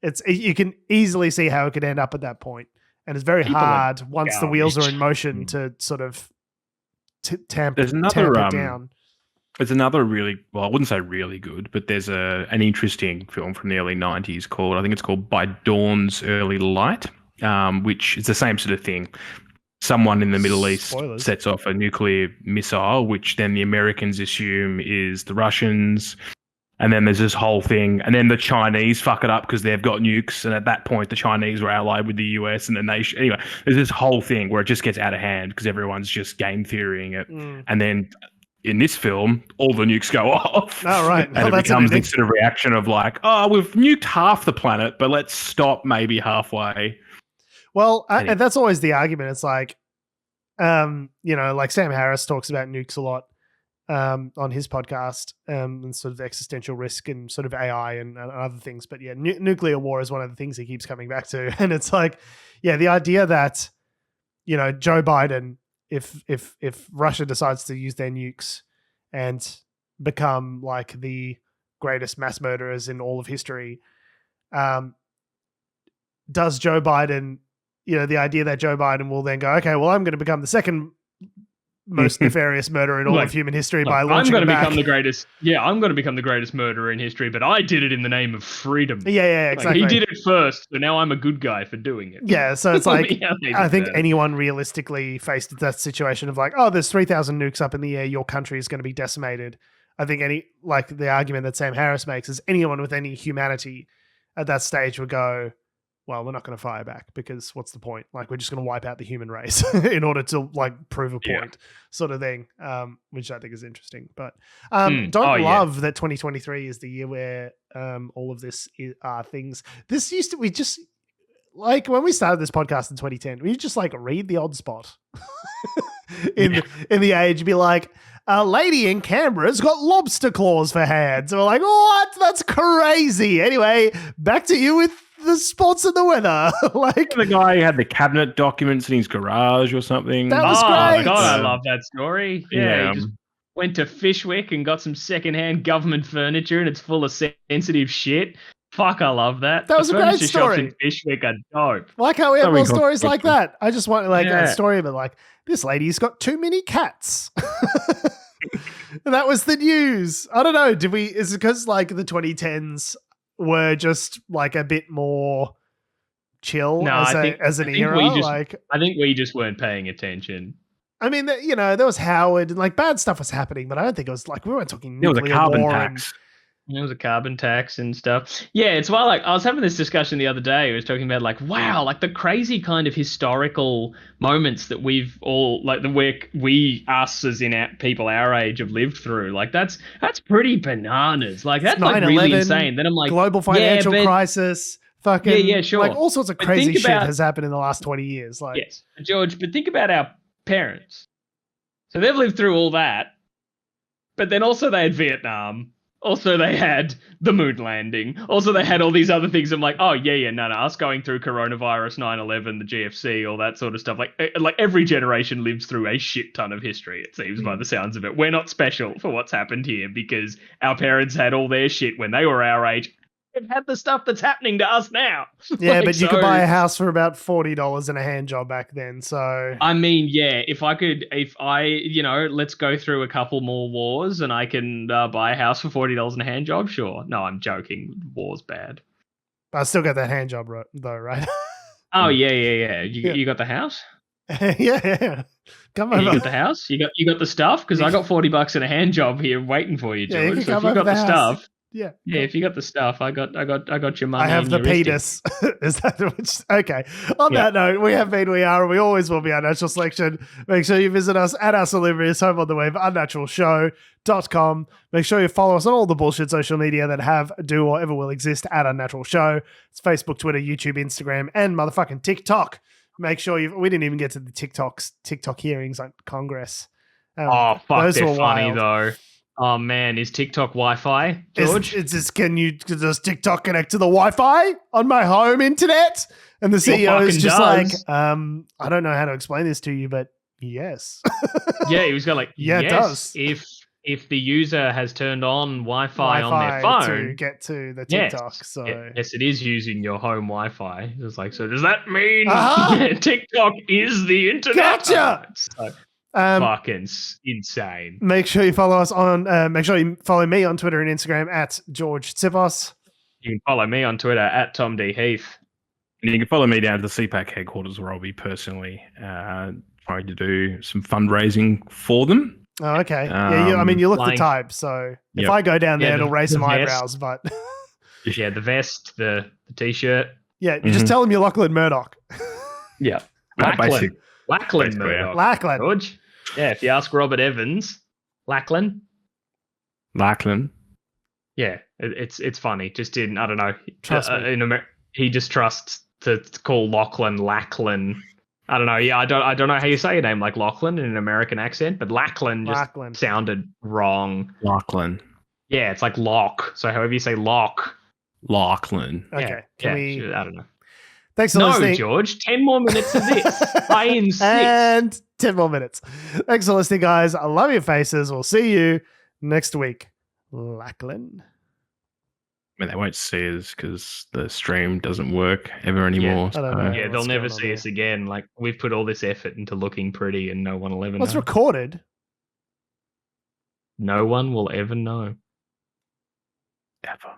it's you can easily see how it could end up at that point. And it's very hard once the wheels are in motion to sort of tamp it down. There's another really, well, I wouldn't say really good, but there's an interesting film from the early 90s called By Dawn's Early Light, which is the same sort of thing. Someone in the Middle East sets off a nuclear missile, which then the Americans assume is the Russians. And then there's this whole thing. And then the Chinese fuck it up because they've got nukes. And at that point, the Chinese were allied with the US. And then anyway, there's this whole thing where it just gets out of hand because everyone's just game theorying it. And then in this film, all the nukes go off. Oh, right. And it becomes this sort of reaction of like, oh, we've nuked half the planet, but let's stop maybe halfway. Well, and that's always the argument. It's like, like Sam Harris talks about nukes a lot. On his podcast, and sort of the existential risk and sort of AI and other things. But yeah, nuclear war is one of the things he keeps coming back to. And it's like, the idea that, Joe Biden, if Russia decides to use their nukes and become like the greatest mass murderers in all of history, does Joe Biden, the idea that Joe Biden will then go, okay, well, I'm going to become the second most nefarious murderer in all of human history by launching I'm going to become the greatest. Yeah, I'm going to become the greatest murderer in history, but I did it in the name of freedom. Yeah, exactly. He did it first, so now I'm a good guy for doing it. Yeah, so it's like, I think anyone realistically faced that situation of like, oh, there's 3,000 nukes up in the air, your country is going to be decimated. I think the argument that Sam Harris makes is anyone with any humanity at that stage would go, well, we're not going to fire back because what's the point? Like, we're just going to wipe out the human race in order to like prove a point, sort of thing, which I think is interesting. But don't love that 2023 is the year where all of this are things. This used to, we just, like when we started this podcast in 2010, we just like read the odd spot in the Age, be like, a lady in Canberra's got lobster claws for hands. And we're like, what? That's crazy. Anyway, back to you with the sports and the weather. Like the guy who had the cabinet documents in his garage or something. That was great. God, I love that story. Yeah, he just went to Fishwick and got some secondhand government furniture, and it's full of sensitive shit. Fuck, I love that. That was a great story. Shops in Fishwick are dope. Why can't we have more stories like that? I just want like a story about like, this lady's got too many cats. And that was the news. I don't know. Is it because like the 2010s were just like a bit more chill as an era? I think we just weren't paying attention. I mean, you know, there was Howard and like bad stuff was happening, but I don't think it was like we weren't talking nuclear war. It was a carbon war tax. It was a carbon tax and stuff. Yeah, it's why like I was having this discussion the other day. I was talking about like, wow, like the crazy kind of historical moments that we've all like us as in people our age have lived through. Like that's pretty bananas. Like that's like really insane. Then I'm like, global financial crisis. Fucking yeah, sure. Like all sorts of crazy shit has happened in the last 20 years. Like yes, George. But think about our parents. So they've lived through all that, but then also they had Vietnam. Also, they had the moon landing. Also, they had all these other things. I'm like, oh, no, us going through coronavirus, 9/11, the GFC, all that sort of stuff. Like every generation lives through a shit ton of history, it seems, by the sounds of it. We're not special for what's happened here because our parents had all their shit when they were our age. They've had the stuff that's happening to us now. Yeah, like, but you could buy a house for about $40 and a hand job back then. So I mean, yeah, if I, let's go through a couple more wars and I can buy a house for $40 and a hand job, sure. No, I'm joking. War's bad. I still got that hand job though, right? Oh yeah. You got the house? yeah. Come over. You got the house? You got the stuff? Because I got $40 and a hand job here waiting for you, George. Yeah, you so if you got the stuff. Yeah. Yeah, if you got the stuff, I got your money. I have the penis. Is that which? Okay. On that note, we have been, we are, and we always will be Unnatural Selection. Make sure you visit us at our salubrious home on the web, unnaturalshow.com. Make sure you follow us on all the bullshit social media that do, or ever will exist at Unnatural Show. It's Facebook, Twitter, YouTube, Instagram, and motherfucking TikTok. Make sure we didn't even get to the TikTok hearings on Congress. Fuck, those they're funny though. Oh man, is TikTok Wi-Fi, George? Does TikTok connect to the Wi-Fi on my home internet? And the CEO is just like, I don't know how to explain this to you, but yes. Yeah, he was going like, yeah, yes, it does. If the user has turned on Wi-Fi on their phone to get to the TikTok. Yes, so yes, it is using your home Wi-Fi. It's like, so does that mean TikTok is the internet? Gotcha. Fucking insane. Make sure you follow us on. Make sure you follow me on Twitter and Instagram at George Tsipos. You can follow me on Twitter at Tom D Heath. And you can follow me down to the CPAC headquarters, where I'll be personally trying to do some fundraising for them. Oh, okay. I mean, you look the type, so if I go down there, it'll raise some eyebrows. But yeah, the vest, the t-shirt. Yeah, just tell them you're Lachlan Murdoch. Yeah, Lachlan Murdoch. Lachlan. George. Yeah, if you ask Robert Evans, Lachlan. Yeah, it's funny. Just I don't know. Trust me. He just trusts to call Lachlan. I don't know. Yeah, I don't know how you say your name, like Lachlan in an American accent, but Lachlan just sounded wrong. Lachlan. Yeah, it's like lock. So however you say lock. Lachlan. Okay. I don't know. Thanks for listening. No, George. 10 more minutes of this. I insist. And 10 more minutes. Thanks for listening, guys. I love your faces. We'll see you next week. Lachlan. I mean, they won't see us because the stream doesn't work ever anymore. Yeah, I don't know. Yeah, they'll never see us again. Like, we've put all this effort into looking pretty and no one will ever know. It's recorded. No one will ever know. Ever.